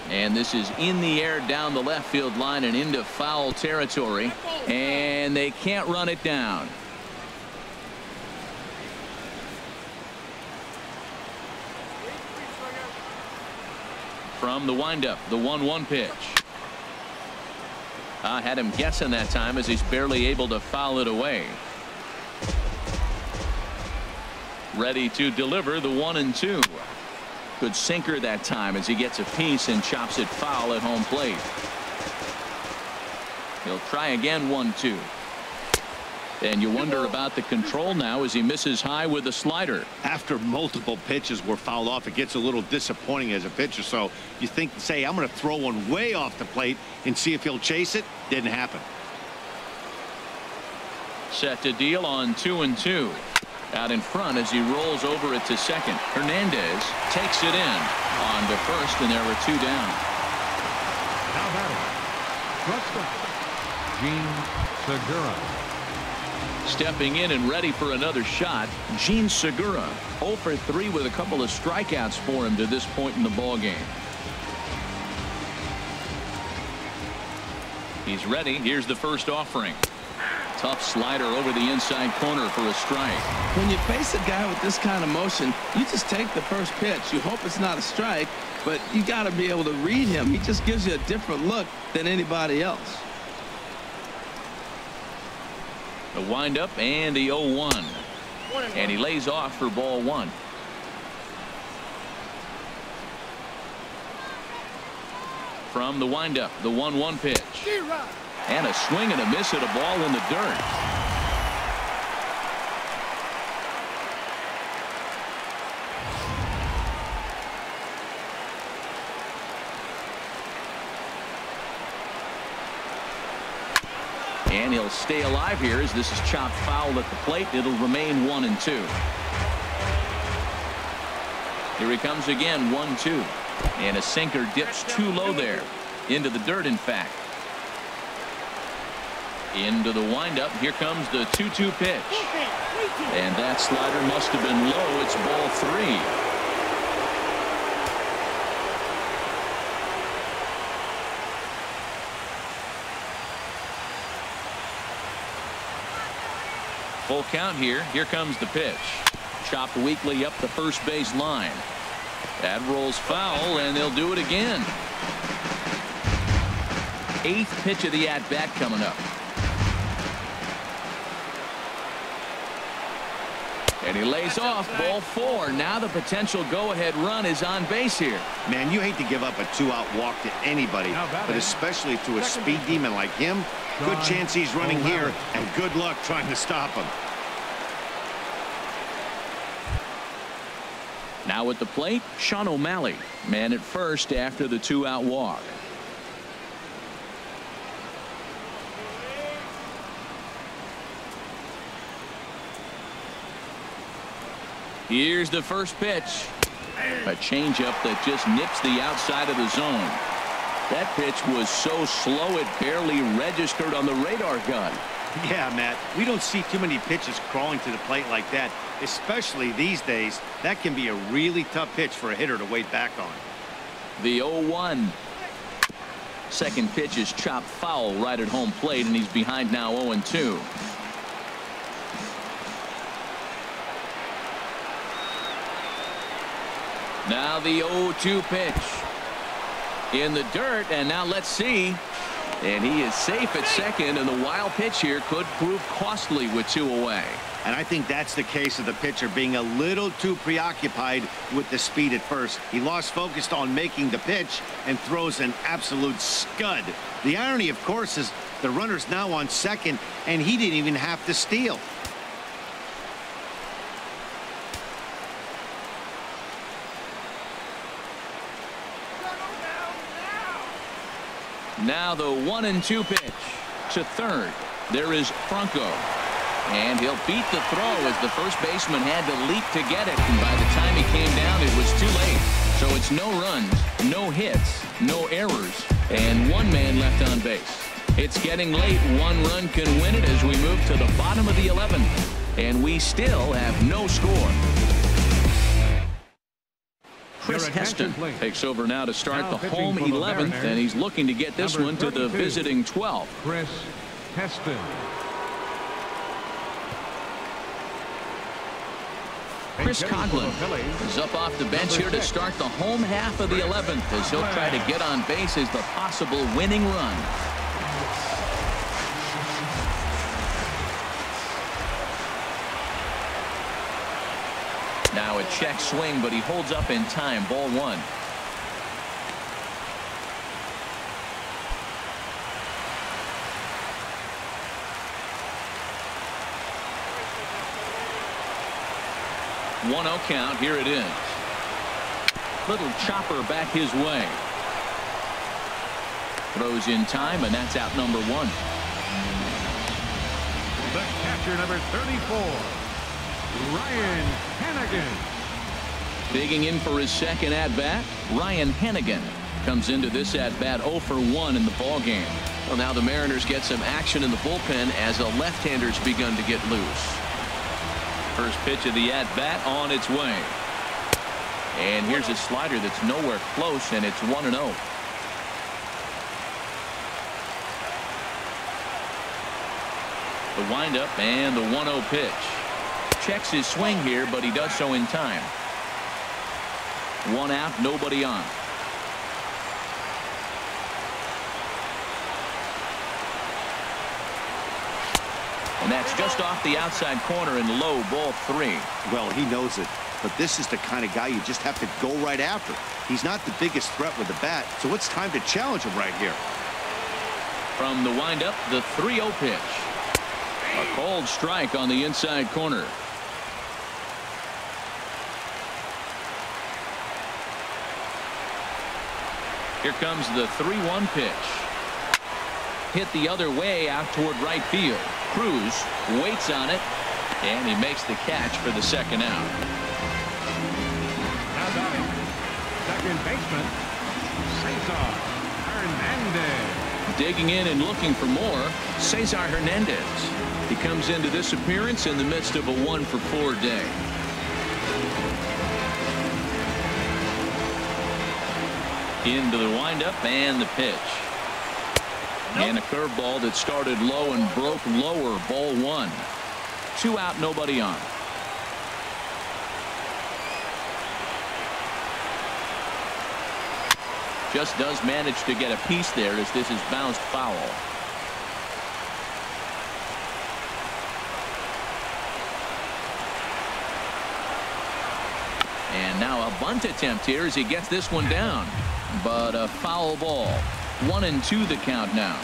And this is in the air down the left field line and into foul territory. And they can't run it down. From the windup, the 1-1 pitch. I had him guessing that time as he's barely able to foul it away. Ready to deliver the 1-2. Good sinker that time as he gets a piece and chops it foul at home plate. He'll try again. 1-2. And you wonder about the control now as he misses high with a slider. After multiple pitches were fouled off, it gets a little disappointing as a pitcher. So you think, say, I'm going to throw one way off the plate and see if he'll chase it. Didn't happen. Set to deal on 2-2. Out in front as he rolls over it to second. Hernandez takes it in on to first, and there were 2 down. Now batting, shortstop, Gene Segura. Stepping in and ready for another shot, Gene Segura. 0 for 3 with a couple of strikeouts for him to this point in the ball game. He's ready. Here's the first offering. Tough slider over the inside corner for a strike. When you face a guy with this kind of motion, you just take the first pitch. You hope it's not a strike, but you got to be able to read him. He just gives you a different look than anybody else. The windup and the 0-1. And he lays off for ball 1. From the windup, the 1-1 pitch. And a swing and a miss at a ball in the dirt. And he'll stay alive here as this is chopped foul at the plate. It'll remain 1-2. Here he comes again. 1-2. And a sinker dips too low there. Into the dirt, in fact. Into the windup. Here comes the 2-2 pitch. And that slider must have been low. It's ball 3. Full count here. Here comes the pitch. Chopped weakly up the first base line. That rolls foul, and they'll do it again. 8th pitch of the at-bat coming up. And he lays off. Ball 4. Now the potential go-ahead run is on base here. Man, you hate to give up a 2-out walk to anybody, but especially to a speed demon like him. Good chance he's running here, and good luck trying to stop him. Now at the plate, Sean O'Malley, man at first after the 2-out walk. Here's the first pitch. A changeup that just nips the outside of the zone. That pitch was so slow it barely registered on the radar gun. Yeah, Matt, we don't see too many pitches crawling to the plate like that, especially these days. That can be a really tough pitch for a hitter to wait back on. The 0-1. Second pitch is chopped foul right at home plate, and he's behind now 0-2. Now the 0-2 pitch. In the dirt, and now let's see. And he is safe at second, and the wild pitch here could prove costly with 2 away. And I think that's the case of the pitcher being a little too preoccupied with the speed at first. He lost focus on making the pitch and throws an absolute scud. The irony, of course, is the runner's now on second, and he didn't even have to steal. Now the 1-2 pitch to third. There is Franco. And he'll beat the throw as the first baseman had to leap to get it. And by the time he came down, it was too late. So it's no runs, no hits, no errors, and 1 man left on base. It's getting late. 1 run can win it as we move to the bottom of the 11th. And we still have no score. Chris Heston takes over now to start the home 11th, and he's looking to get this one to the visiting 12th. Chris Heston. Chris Coughlin is up off the bench here to start the home half of the 11th as he'll try to get on base as the possible winning run. Now a check swing, but he holds up in time. Ball 1. One 0 count. Here it is. Little chopper back his way. Throws in time, and that's out number 1. The catcher, number 34, Ryan Hannigan. Digging in for his second at-bat, Ryan Hannigan comes into this at-bat 0 for 1 in the ballgame. Well, now the Mariners get some action in the bullpen as a left-hander's begun to get loose. First pitch of the at-bat on its way. And here's a slider that's nowhere close, and it's 1-0. The windup and the 1-0 pitch. Checks his swing here, but he does so in time. 1 out, nobody on. And that's just off the outside corner and low, ball 3. Well, he knows it, but this is the kind of guy you just have to go right after. He's not the biggest threat with the bat, so it's time to challenge him right here. From the windup, the 3-0 pitch. A cold strike on the inside corner. Here comes the 3-1 pitch. Hit the other way out toward right field. Cruz waits on it, and he makes the catch for the second out. Now batting, second baseman, Cesar Hernandez. Digging in and looking for more, Cesar Hernandez. He comes into this appearance in the midst of a 1 for 4 day. Into the windup and the pitch. And a curveball that started low and broke lower. Ball 1. 2 out, nobody on. Just does manage to get a piece there as this is bounced foul. And now a bunt attempt here as he gets this one down. But a foul ball. 1-2 the count now.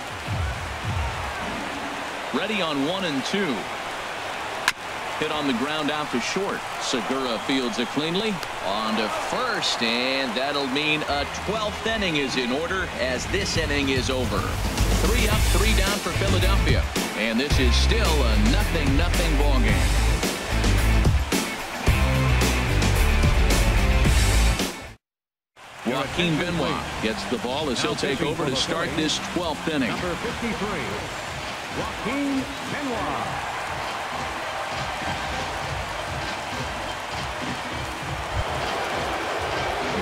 Ready on 1-2. Hit on the ground out to short. Segura fields it cleanly. On to first, and that'll mean a 12th inning is in order as this inning is over. 3 up, 3 down for Philadelphia. And this is still a 0-0 ball game. Joaquin Benoit gets the ball as he'll take over to start this 12th inning. Number 53, Joaquin Benoit.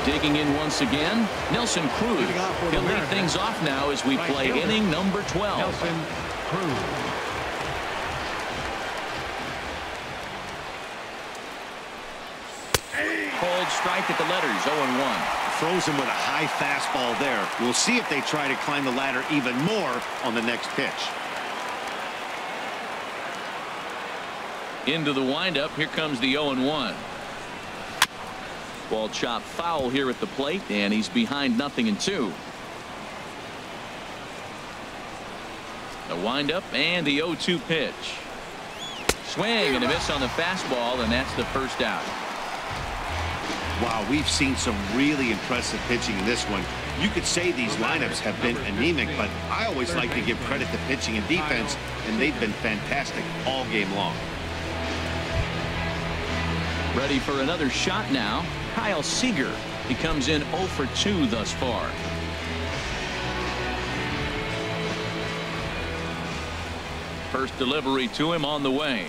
Digging in once again, Nelson Cruz. He'll lead things off now as we play inning number 12. Nelson Cruz. Cold strike at the letters, 0-1. Throws him with a high fastball there. We'll see if they try to climb the ladder even more on the next pitch. Into the windup, here comes the 0-1. Ball chopped foul here at the plate, and he's behind 0-2. The windup and the 0-2 pitch. Swing and a miss on the fastball, and that's the first out. Wow, we've seen some really impressive pitching in this one. You could say these lineups have been anemic, but I always like to give credit to pitching and defense, and they've been fantastic all game long. Ready for another shot now. Kyle Seager. He comes in 0 for 2 thus far. First delivery to him on the way.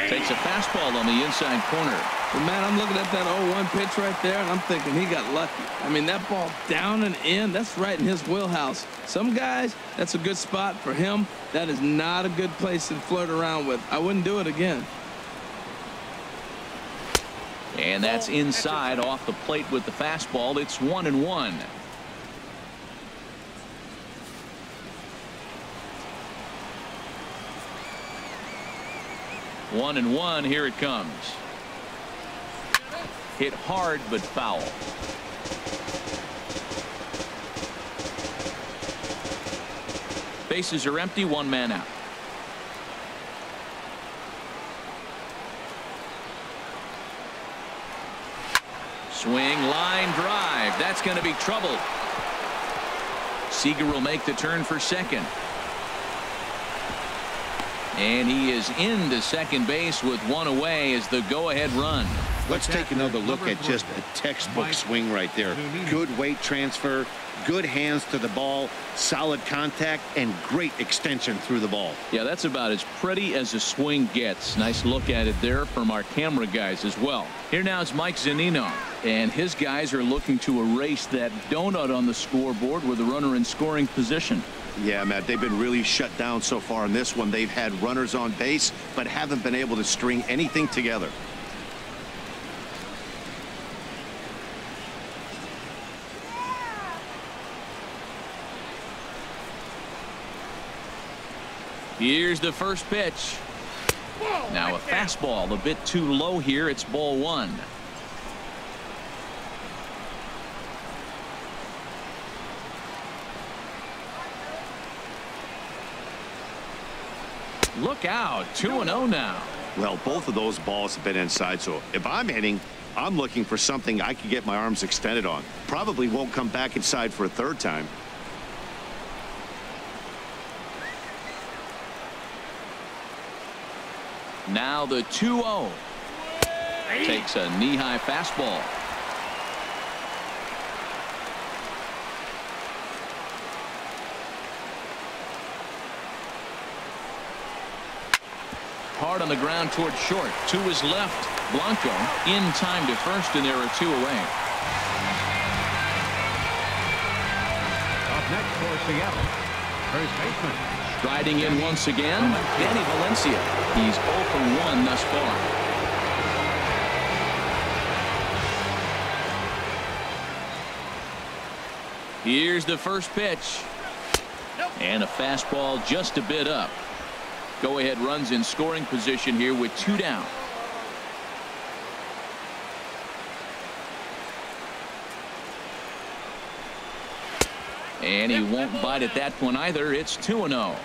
Takes a fastball on the inside corner. But man, I'm looking at that 0-1 pitch right there, and I'm thinking he got lucky. I mean, that ball down and in, that's right in his wheelhouse. Some guys, that's a good spot. For him, that is not a good place to flirt around with. I wouldn't do it again. And that's inside off the plate with the fastball. It's 1-1. One and one. Here it comes. Hit hard but foul. Bases are empty. 1 man out. Swing, line drive. That's going to be trouble. Seager will make the turn for second. And he is into second base with 1 away as the go-ahead run. Let's take another look at just a textbook swing right there. Good weight transfer, good hands to the ball, solid contact, and great extension through the ball. Yeah, that's about as pretty as a swing gets. Nice look at it there from our camera guys as well. Here now is Mike Zunino, and his guys are looking to erase that donut on the scoreboard with a runner in scoring position. Yeah, Matt, they've been really shut down so far in this one. They've had runners on base, but haven't been able to string anything together. Here's the first pitch. Now a fastball a bit too low here. It's ball 1. Look out. 2-0 now. Well, both of those balls have been inside, so if I'm hitting, I'm looking for something I can get my arms extended on. Probably won't come back inside for a third time. Now the 2-0. Takes a knee-high fastball. Hard on the ground toward short. To his left. Blanco in time to first, and there are 2 away. Up next for Seattle, first baseman. Striding in once again, Danny Valencia. He's 0 for 1 thus far. Here's the first pitch. And a fastball just a bit up. Go ahead runs in scoring position here with 2 down. And he won't bite at that one either. It's 2-0.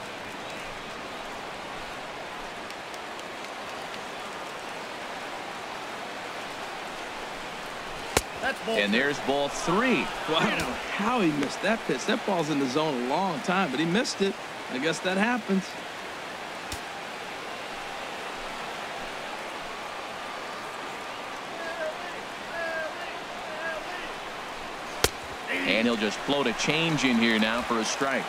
And there's ball 3. Well, I don't know how he missed that pitch. That ball's in the zone a long time, but he missed it. I guess that happens. And he'll just float a change in here now for a strike.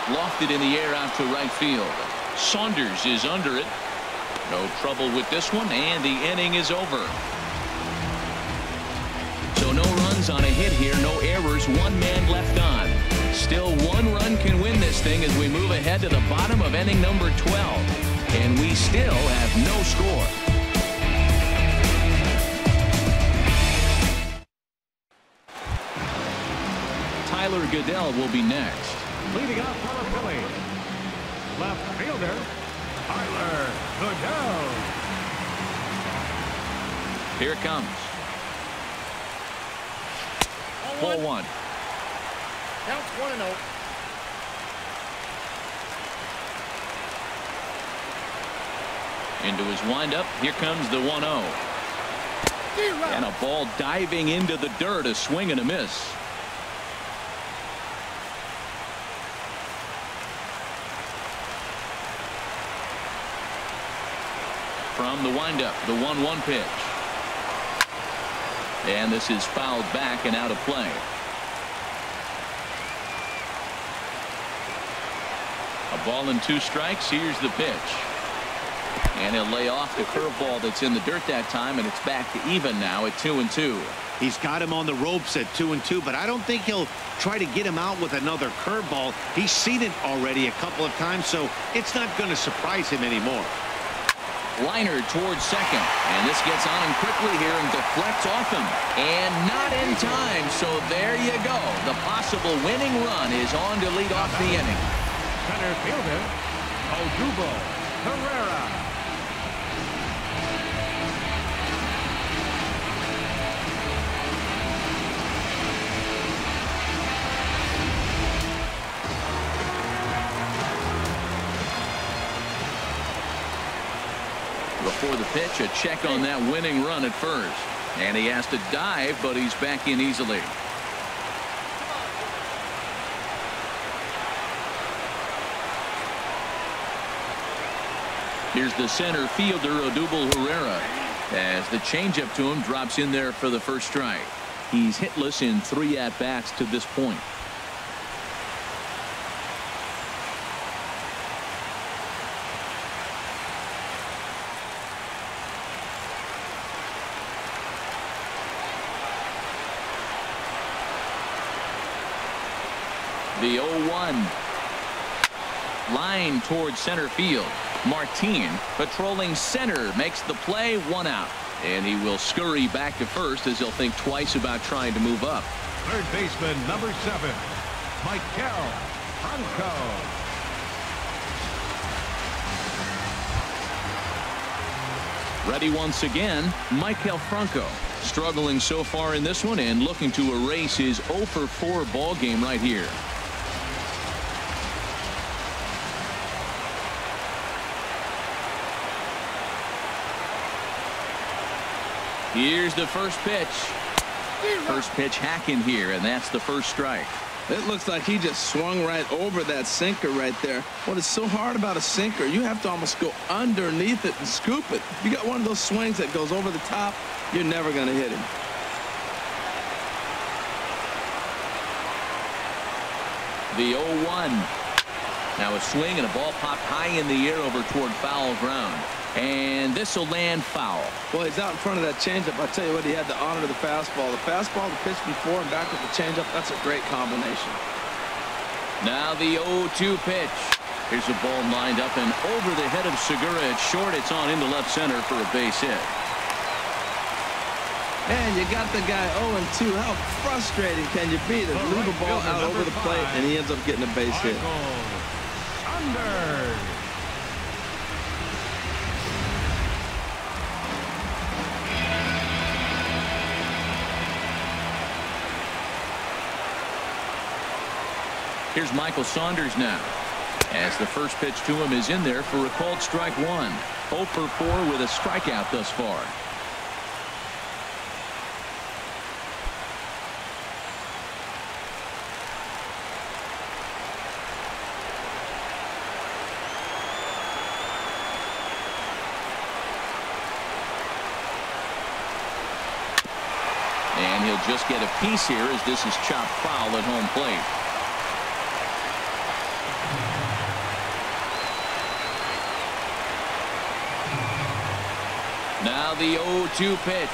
Lofted in the air out to right field. Saunders is under it. No trouble with this one, and the inning is over. So no runs on a hit here, no errors, 1 man left on. Still 1 run can win this thing as we move ahead to the bottom of inning number 12. And we still have no score. Tyler Goodell will be next. Leading off for the Phillies, left fielder, Tyler Goodell. Here it comes. Ball 1. Counts 1-0. Into his windup. Here comes the 1-0. And a ball diving into the dirt. A swing and a miss. From the windup, the 1-1 pitch. And this is fouled back and out of play. A ball and 2 strikes. Here's the pitch. And he'll lay off the curveball that's in the dirt that time, and it's back to even now at 2-2. He's got him on the ropes at 2-2, but I don't think he'll try to get him out with another curveball. He's seen it already a couple of times, so it's not going to surprise him anymore. Liner towards second, and this gets on him quickly here and deflects off him, and not in time. So there you go. The possible winning run is on to lead off the inning. Center fielder, Odubel Herrera. Before the pitch, a check on that winning run at first. And he has to dive, but he's back in easily. Here's the center fielder, Odubel Herrera, as the changeup to him drops in there for the first strike. He's hitless in 3 at-bats to this point. The 0-1. Line towards center field. Martin patrolling center makes the play, 1 out. And he will scurry back to first as he'll think twice about trying to move up. Third baseman number 7, Maikel Franco. Ready once again, Maikel Franco. Struggling so far in this one and looking to erase his 0-for-4 ball game right here. Here's the first pitch. First pitch hacking here, and that's the first strike. It looks like he just swung right over that sinker right there. What is so hard about a sinker, you have to almost go underneath it and scoop it. If you got one of those swings that goes over the top, you're never going to hit him. The 0-1. Now a swing and a ball popped high in the air over toward foul ground. And this will land foul. Well, he's out in front of that changeup. I tell you what, he had to honor the fastball. The fastball, the pitch before, and back with the changeup. That's a great combination. Now the 0-2 pitch. Here's a ball lined up and over the head of Segura. It's short. It's on into left center for a base hit. And you got the guy 0-2. How frustrating can you be to leave a ball out over the plate and he ends up getting a base hit? Saunders. Here's Michael Saunders now, as the first pitch to him is in there for a called strike one. 0 for 4 with a strikeout thus far. And he'll just get a piece here as this is chopped foul at home plate. Now the 0-2 pitch.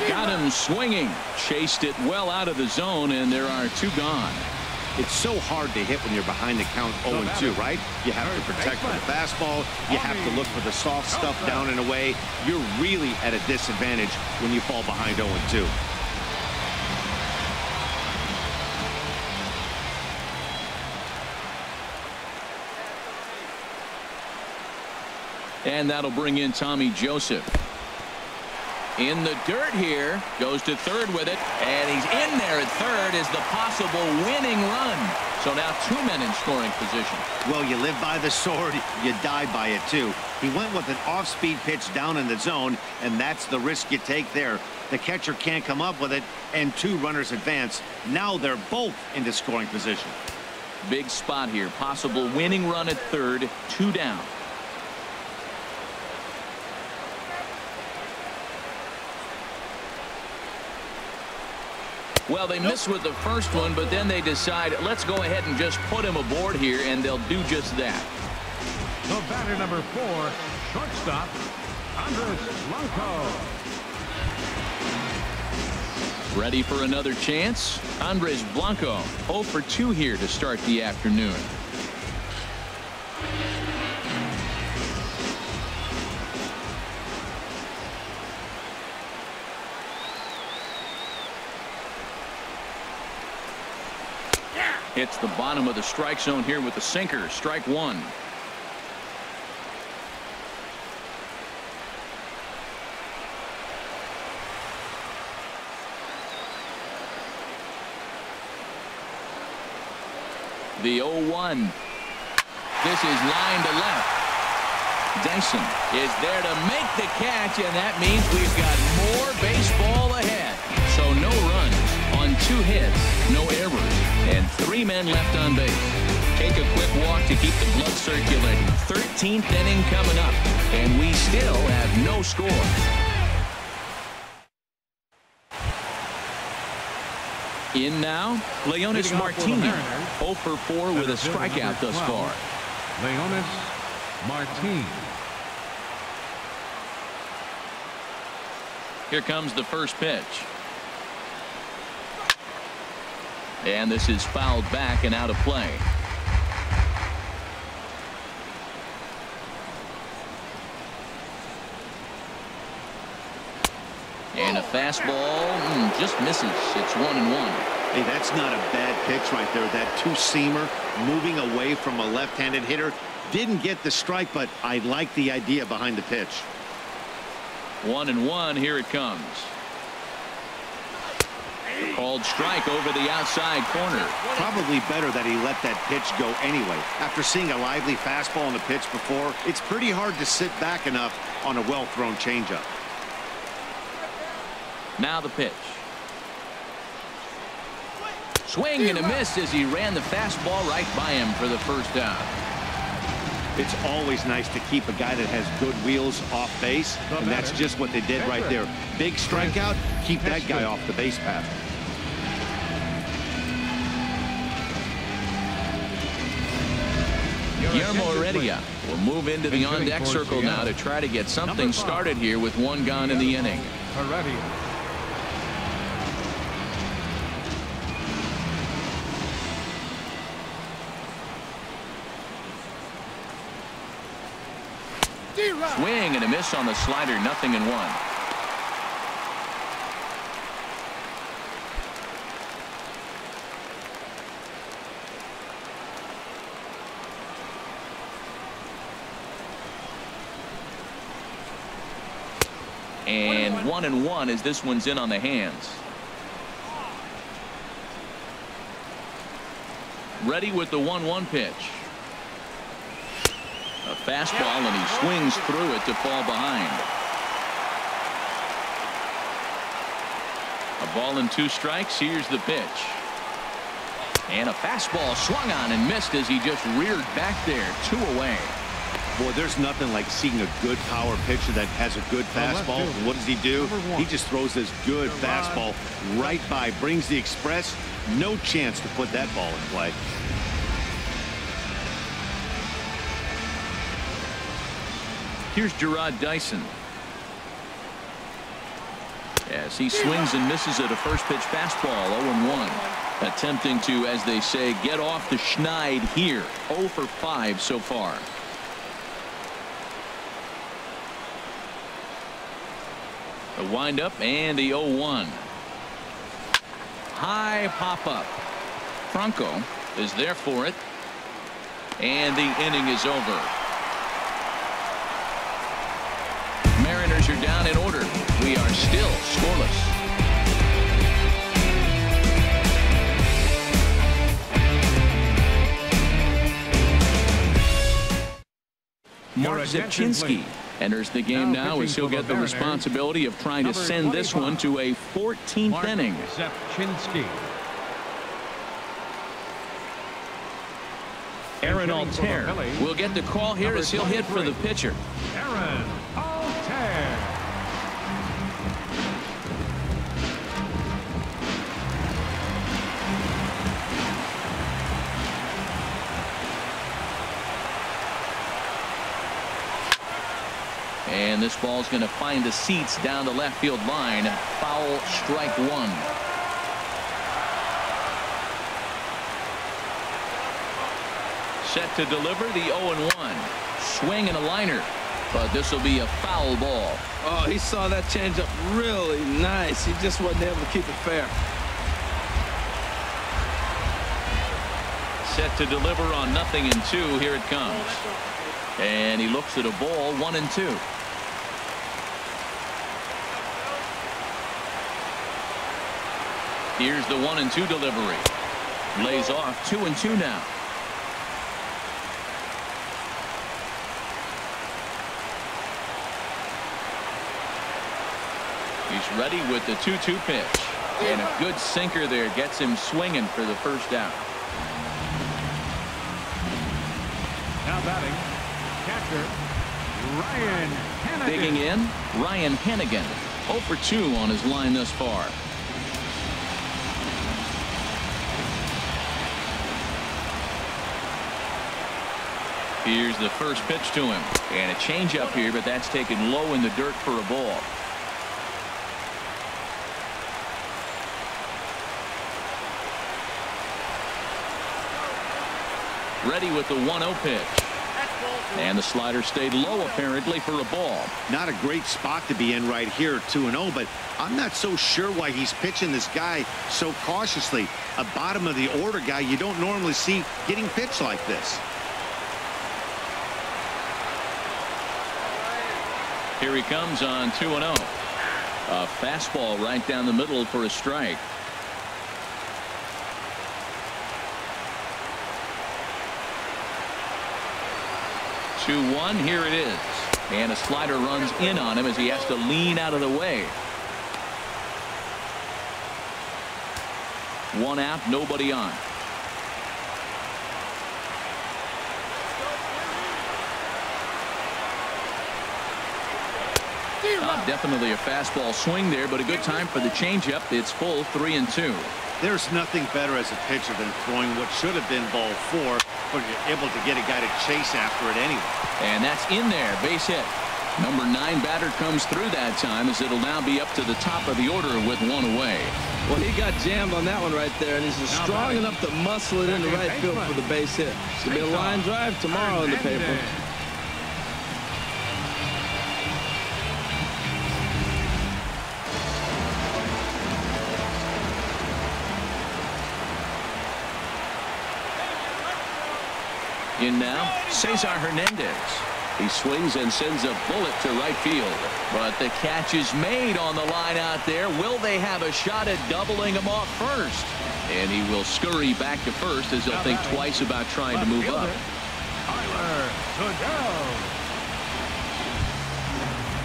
Got him swinging. Chased it well out of the zone, and there are 2 gone. It's so hard to hit when you're behind the count 0-2, right? You have to protect the fastball. You have to look for the soft stuff down and away. You're really at a disadvantage when you fall behind 0-2. And that'll bring in Tommy Joseph. In the dirt here. Goes to third with it. And he's in there at third as the possible winning run. So now 2 men in scoring position. Well, you live by the sword, you die by it too. He went with an off-speed pitch down in the zone, and that's the risk you take there. The catcher can't come up with it, and 2 runners advance. Now they're both into scoring position. Big spot here. Possible winning run at third. 2 down. Well, they miss with the first one, but then they decide, let's go ahead and just put him aboard here, and they'll do just that. The batter number 4, shortstop, Blanco. Ready for another chance? Andres Blanco, 0 for 2 here to start the afternoon. Hits the bottom of the strike zone here with the sinker. Strike 1. The 0-1. This is line to left. Dyson is there to make the catch, and that means we've got more baseball ahead. So no runs on 2 hits, no errors, and 3 men left on base. Take a quick walk to keep the blood circulating. 13th inning coming up, and we still have no score. In now, Leonis Martinez, 0 for 4 with a strikeout thus far. Leonis Martinez. Here comes the first pitch. And this is fouled back and out of play. And a fastball just misses. It's 1-1. Hey, that's not a bad pitch right there. That 2-seamer moving away from a left-handed hitter. Didn't get the strike, but I like the idea behind the pitch. 1-1. Here it comes. Called strike over the outside corner. Probably better that he let that pitch go anyway. After seeing a lively fastball on the pitch before, it's pretty hard to sit back enough on a well-thrown changeup. Now the pitch. Swing and a miss as he ran the fastball right by him for the first down. It's always nice to keep a guy that has good wheels off base, and that's just what they did right there. Big strikeout, keep that guy off the base path. Guillermo Heredia will move into the on-deck circle now to try to get something started here with 1 gone in the inning. Swing and a miss on the slider, 0-1. And 1-1 as this one's in on the hands. Ready with the 1-1 pitch. A fastball, and he swings through it to fall behind. A ball and 2 strikes. Here's the pitch. And a fastball swung on and missed as he just reared back there. 2 away. Boy, there's nothing like seeing a good power pitcher that has a good fastball. What does he do? He just throws this good fastball right by, brings the express. No chance to put that ball in play. Here's Gerard Dyson. As he swings and misses at a first pitch fastball, 0-1. Attempting to, as they say, get off the schneid here. 0 for 5 so far. The windup and the 0-1. High pop-up. Franco is there for it. And the inning is over. Mariners are down in order. We are still scoreless. Mark Zepchinski enters the game now as he'll get the responsibility of trying to send this one to a 14th inning. Zepchinski. Aaron Altair will get the call here as he'll hit for the pitcher. Aaron Altair. And this ball's going to find the seats down the left field line. Foul, strike 1. Set to deliver the 0-1. Swing and a liner. But this will be a foul ball. Oh, he saw that changeup really nice. He just wasn't able to keep it fair. Set to deliver on 0-2. Here it comes. And he looks at a ball, 1-2. Here's the 1-2 delivery. Lays off 2-2 now. He's ready with the 2-2 pitch. And a good sinker there gets him swinging for the first out. Now batting, catcher Ryan Hannigan. Digging in, Ryan Hannigan. 0 for 2 on his line thus far. Here's the first pitch to him. And a changeup here, but that's taken low in the dirt for a ball. Ready with the 1-0 pitch. And the slider stayed low apparently for a ball. Not a great spot to be in right here, 2-0, but I'm not so sure why he's pitching this guy so cautiously. A bottom of the order guy you don't normally see getting pitched like this. Here he comes on 2-0. A fastball right down the middle for a strike. Here it is. And a slider runs in on him as he has to lean out of the way. 1 out, nobody on. Definitely a fastball swing there, but a good time for the changeup. It's full, 3-2. There's nothing better as a pitcher than throwing what should have been ball 4, but you're able to get a guy to chase after it anyway. And that's in there, base hit. Number 9 batter comes through that time as it'll now be up to the top of the order with 1 away. Well, he got jammed on that one right there, and he's strong enough to muscle it into right field for the base hit. It's going to be a line drive tomorrow in the paper. In now, Cesar Hernandez. He swings and sends a bullet to right field. But the catch is made on the line out there. Will they have a shot at doubling him off first? And he will scurry back to first as he'll think twice about trying to move up.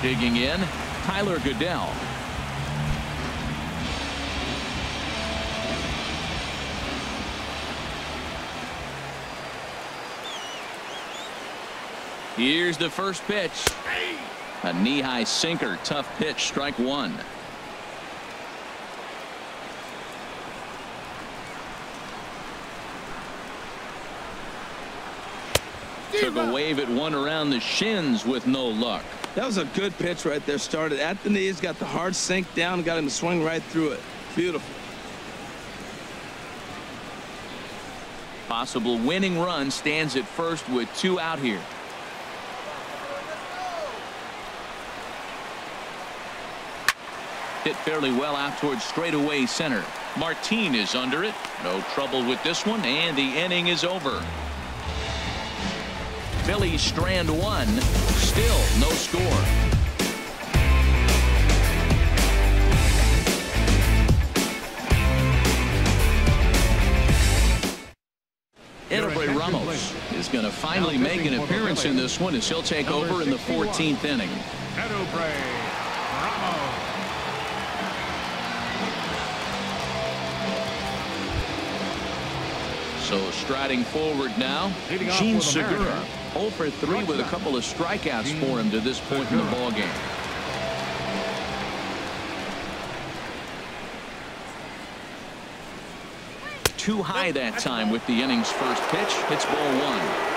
Digging in, Tyler Goodell. Here's the first pitch. A knee-high sinker. Tough pitch. Strike one. Took a wave at one around the shins with no luck. That was a good pitch right there. Started at the knees, got the hard sink down, got him to swing right through it. Beautiful. Possible winning run stands at first with 2 out here. Hit fairly well out towards straightaway center. Martin is under it. No trouble with this one, and the inning is over. Phillies strand one. Still no score. Odubel Ramos is going to finally make an appearance in this one as he'll take over in the 14th inning. So striding forward now, Gene Segura, 0 for 3 with a couple of strikeouts for him to this point in the ballgame. Too high that time with the inning's first pitch. It's ball one.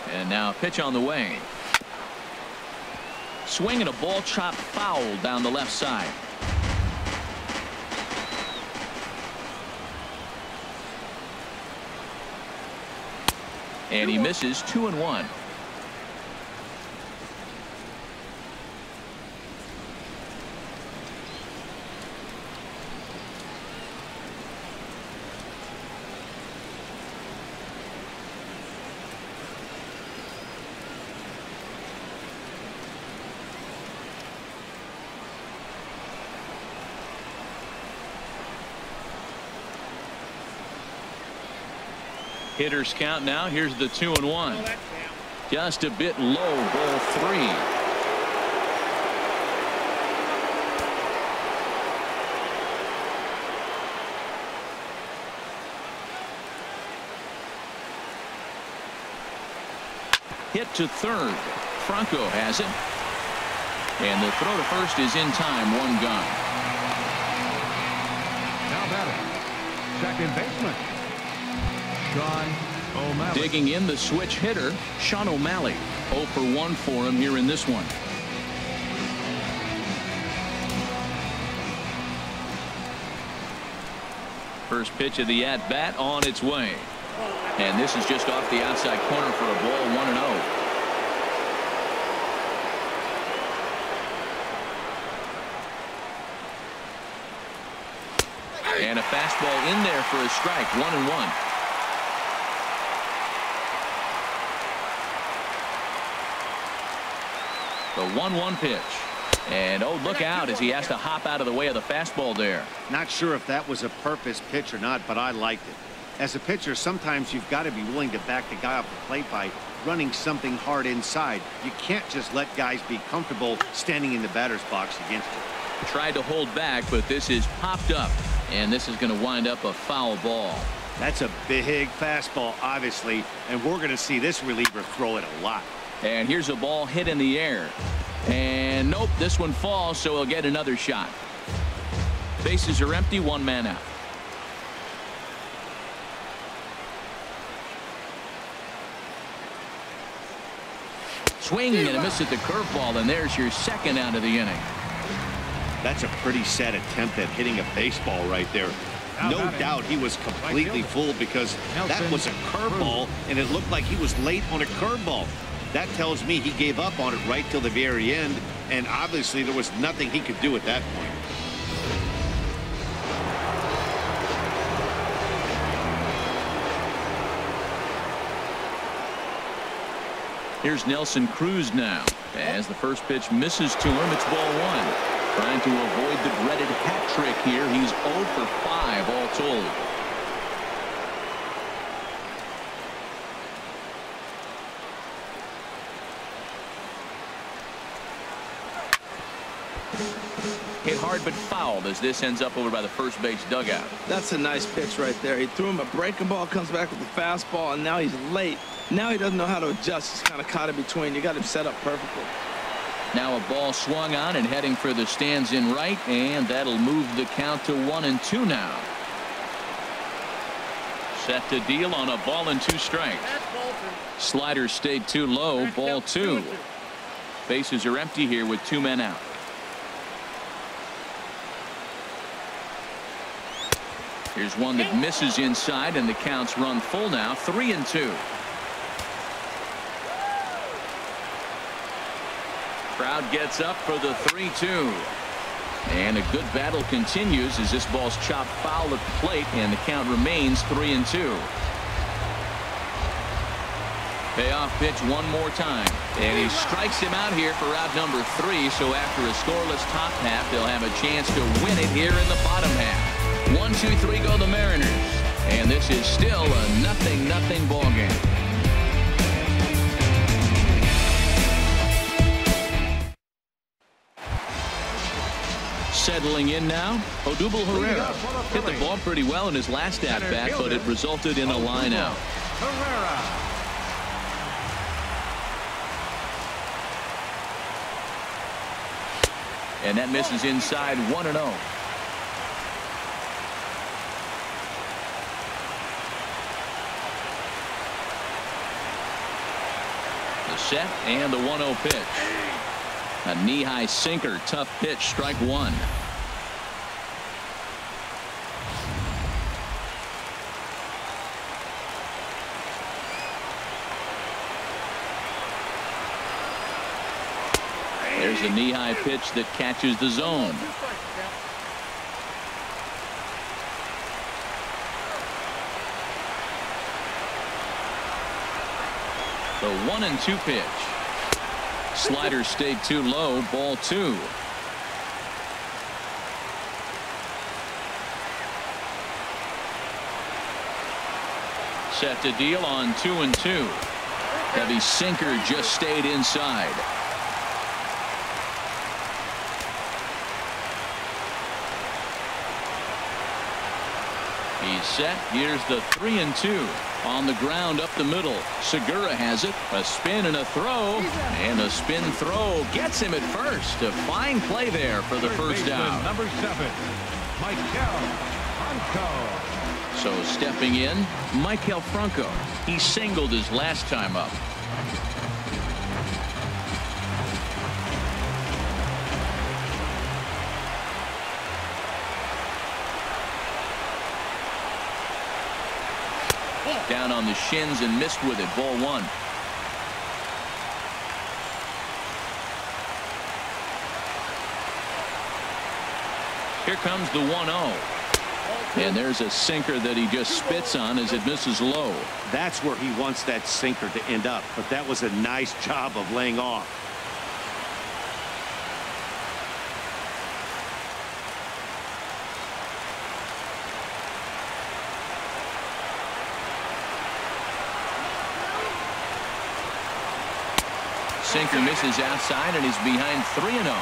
And now pitch on the way. Swing and a ball chopped foul down the left side. And he misses 2-1. Hitters count now. Here's the 2-1. Just a bit low. Ball 3. Hit to third. Franco has it. And the throw to first is in time. 1 gone. Now batting, second baseman, Sean O'Malley. Digging in, the switch hitter, Sean O'Malley. 0 for 1 for him here in this one. First pitch of the at-bat on its way. And this is just off the outside corner for a ball. 1-0. And a fastball in there for a strike. 1-1. The 1-1 pitch. And oh, look out as he has to hop out of the way of the fastball there. Not sure if that was a purpose pitch or not, but I liked it. As a pitcher, sometimes you've got to be willing to back the guy off the plate by running something hard inside. You can't just let guys be comfortable standing in the batter's box against you. Tried to hold back, but this is popped up. And this is going to wind up a foul ball. That's a big fastball, obviously, and we're going to see this reliever throw it a lot. And here's a ball hit in the air. And nope, this one falls, so he'll get another shot. Bases are empty, 1 man out. Swing and a miss at the curveball, and there's your second out of the inning. That's a pretty sad attempt at hitting a baseball right there. No doubt he was completely fooled because that was a curveball, and it looked like he was late on a curveball. That tells me he gave up on it right till the very end, and obviously there was nothing he could do at that point. Here's Nelson Cruz now. As the first pitch misses to him, it's ball one. Trying to avoid the dreaded hat trick here. He's 0 for 5 all told. Hit hard but fouled as this ends up over by the first base dugout. That's a nice pitch right there. He threw him a breaking ball, comes back with the fastball, and now he's late. Now he doesn't know how to adjust. He's kind of caught in between. You got him set up perfectly. Now a ball swung on and heading for the stands in right, and that'll move the count to 1-2 now. Set to deal on a ball and 2 strikes. Slider stayed too low, ball 2. Bases are empty here with 2 men out. Here's one that misses inside, and the count's run full now, 3-2. Crowd gets up for the 3-2. And a good battle continues as this ball's chopped foul at the plate, and the count remains 3-2. Payoff pitch one more time, and he strikes him out here for out number 3. So after a scoreless top half, they'll have a chance to win it here in the bottom half. 1-2-3 go the Mariners, and this is still a 0-0 ball game. Settling in now, Odubel Herrera hit the ball pretty well in his last at bat, but it resulted in a line out. Herrera. And that misses inside, 1-0. The set and the 1-0 pitch. A knee-high sinker, tough pitch, strike 1. There's a knee-high pitch that catches the zone. The 1-2 pitch. Slider stayed too low, ball 2. Set to deal on 2-2. Heavy sinker just stayed inside. He's set. Here's the 3-2. On the ground up the middle. Seager has it. A spin and a throw. And a spin throw gets him at first. A fine play there for the first out. Number 7, Michael Franco. So stepping in, Michael Franco. He singled his last time up. Down on the shins and missed with it, ball 1. Here comes the 1-0. And there's a sinker that he just spits on as it misses low. That's where he wants that sinker to end up, but that was a nice job of laying off. Sinker misses outside, and he's behind 3-0.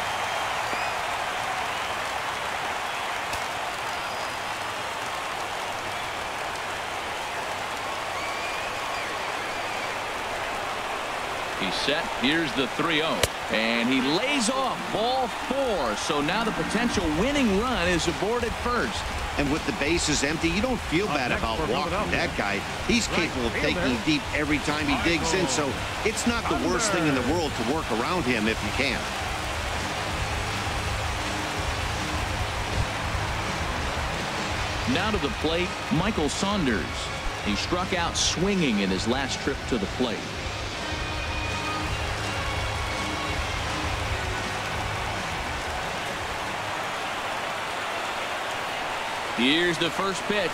He's set. Here's the 3-0. And he lays off, ball 4. So now the potential winning run is aboard at first. And with the bases empty, you don't feel bad about walking that guy. He's capable of taking it deep every time he digs in, so it's not the worst thing in the world to work around him if you can. Now to the plate, Michael Saunders. He struck out swinging in his last trip to the plate. Here's the first pitch.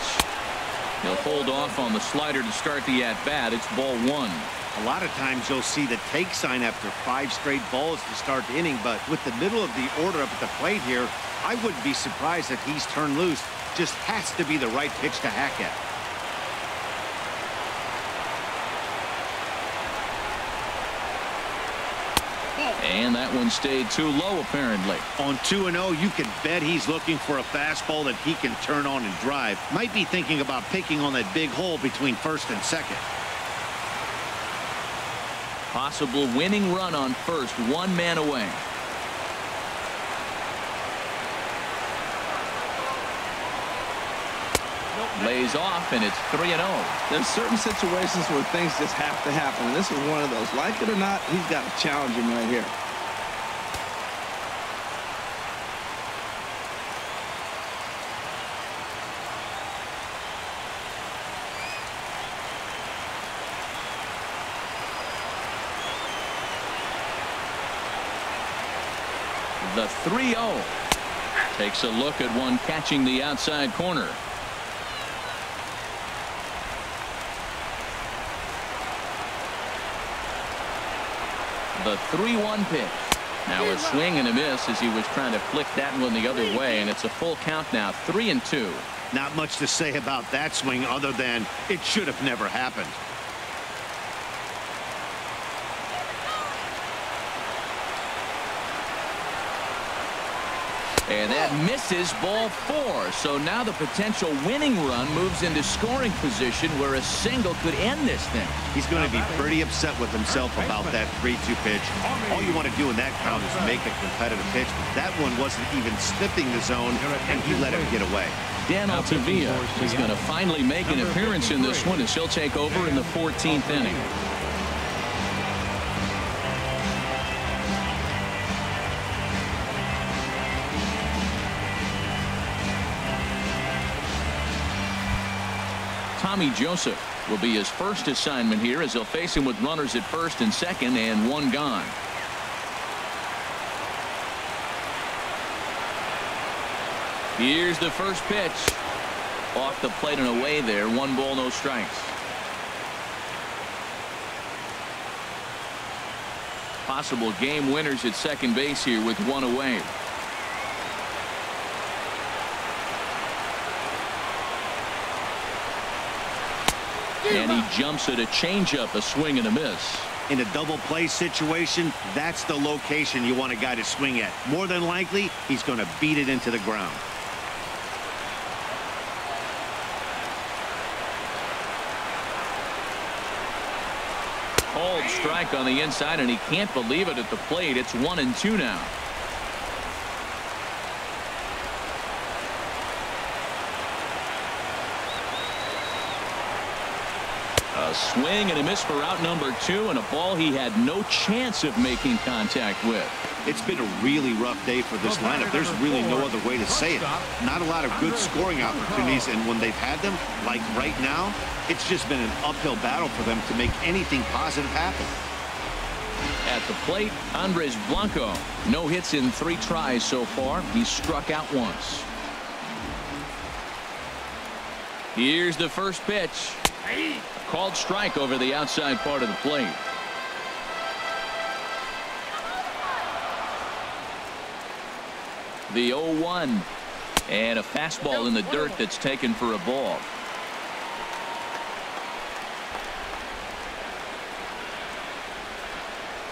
He'll hold off on the slider to start the at-bat. It's ball 1. A lot of times you'll see the take sign after 5 straight balls to start the inning, but with the middle of the order up at the plate here, I wouldn't be surprised if he's turned loose. Just has to be the right pitch to hack at. And that one stayed too low, apparently. On 2-0, you can bet he's looking for a fastball that he can turn on and drive. Might be thinking about picking on that big hole between first and second. Possible winning run on first, 1 man away. Lays off, and it's 3-0. There's certain situations where things just have to happen, and this is one of those. Like it or not, he's got to challenge him right here. The 3-0. Takes a look at one catching the outside corner. The 3-1 pitch. Now a swing and a miss as he was trying to flick that one the other way, and it's a full count now, 3-2. Not much to say about that swing other than it should have never happened. And that misses, ball 4. So now the potential winning run moves into scoring position where a single could end this thing. He's going to be pretty upset with himself about that 3-2 pitch. All you want to do in that count is make a competitive pitch. That one wasn't even sniffing the zone, and he let him get away. Dan Altavilla is going to finally make an appearance in this one as he'll take over in the 14th inning. Tommy Joseph will be his first assignment here as he'll face him with runners at first and second and 1 gone. Here's the first pitch. Off the plate and away there. 1 ball, no strikes. Possible game winners at second base here with 1 away. And he jumps at a changeup, a swing and a miss. In a double play situation, that's the location you want a guy to swing at. More than likely, he's going to beat it into the ground. Called strike on the inside, and he can't believe it at the plate. It's 1-2 now. A swing and a miss for out number 2, and a ball he had no chance of making contact with. It's been a really rough day for this lineup. There's really no other way to say it. Not a lot of good scoring opportunities, and when they've had them, like right now, it's just been an uphill battle for them to make anything positive happen. At the plate, Andres Blanco. No hits in 3 tries so far. He's struck out once. Here's the first pitch. Called strike over the outside part of the plate. The 0-1. And a fastball in the dirt that's taken for a ball.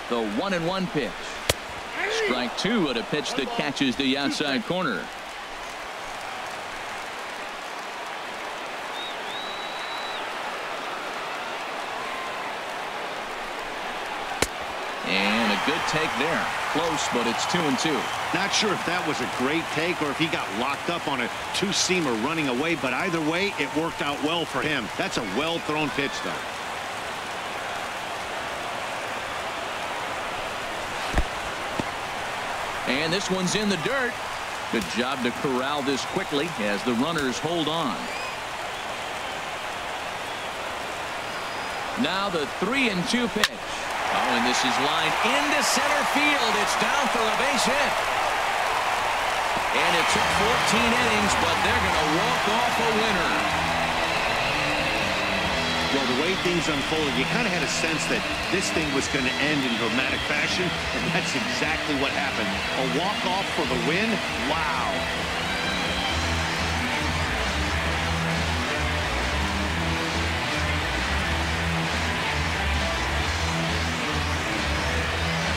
The 1-1 pitch. Strike 2 at a pitch that catches the outside corner. And a good take there. Close, but it's 2-2. Not sure if that was a great take or if he got locked up on a 2-seamer running away, but either way, it worked out well for him. That's a well-thrown pitch, though. And this one's in the dirt. Good job to corral this quickly as the runners hold on. Now the 3-2 pitch. Oh, and this is lined into center field. It's down for a base hit. And it took 14 innings, but they're going to walk off a winner. Well, the way things unfolded, you kind of had a sense that this thing was going to end in dramatic fashion, and that's exactly what happened. A walk-off for the win? Wow.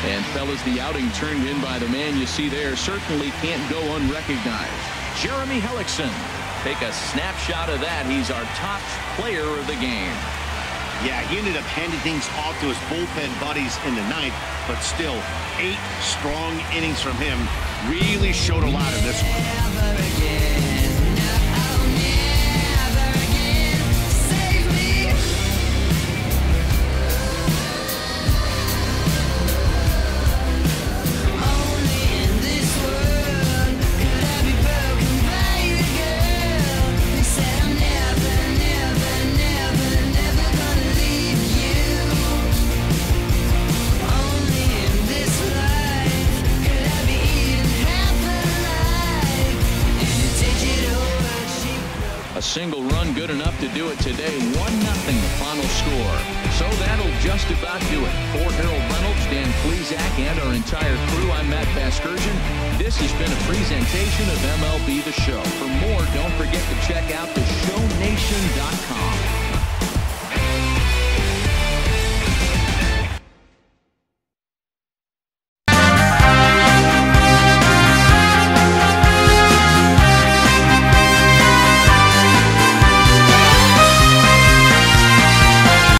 And, fellas, the outing turned in by the man you see there certainly can't go unrecognized. Jeremy Hellickson. Take a snapshot of that. He's our top player of the game. Yeah, he ended up handing things off to his bullpen buddies in the ninth, but still, 8 strong innings from him really showed a lot in this one. Single run good enough to do it today. 1-0 final score. So that'll just about do it. For Harold Reynolds, Dan Plesac, and our entire crew, I'm Matt Vasgersian. This has been a presentation of MLB The Show. For more, don't forget to check out theshownation.com.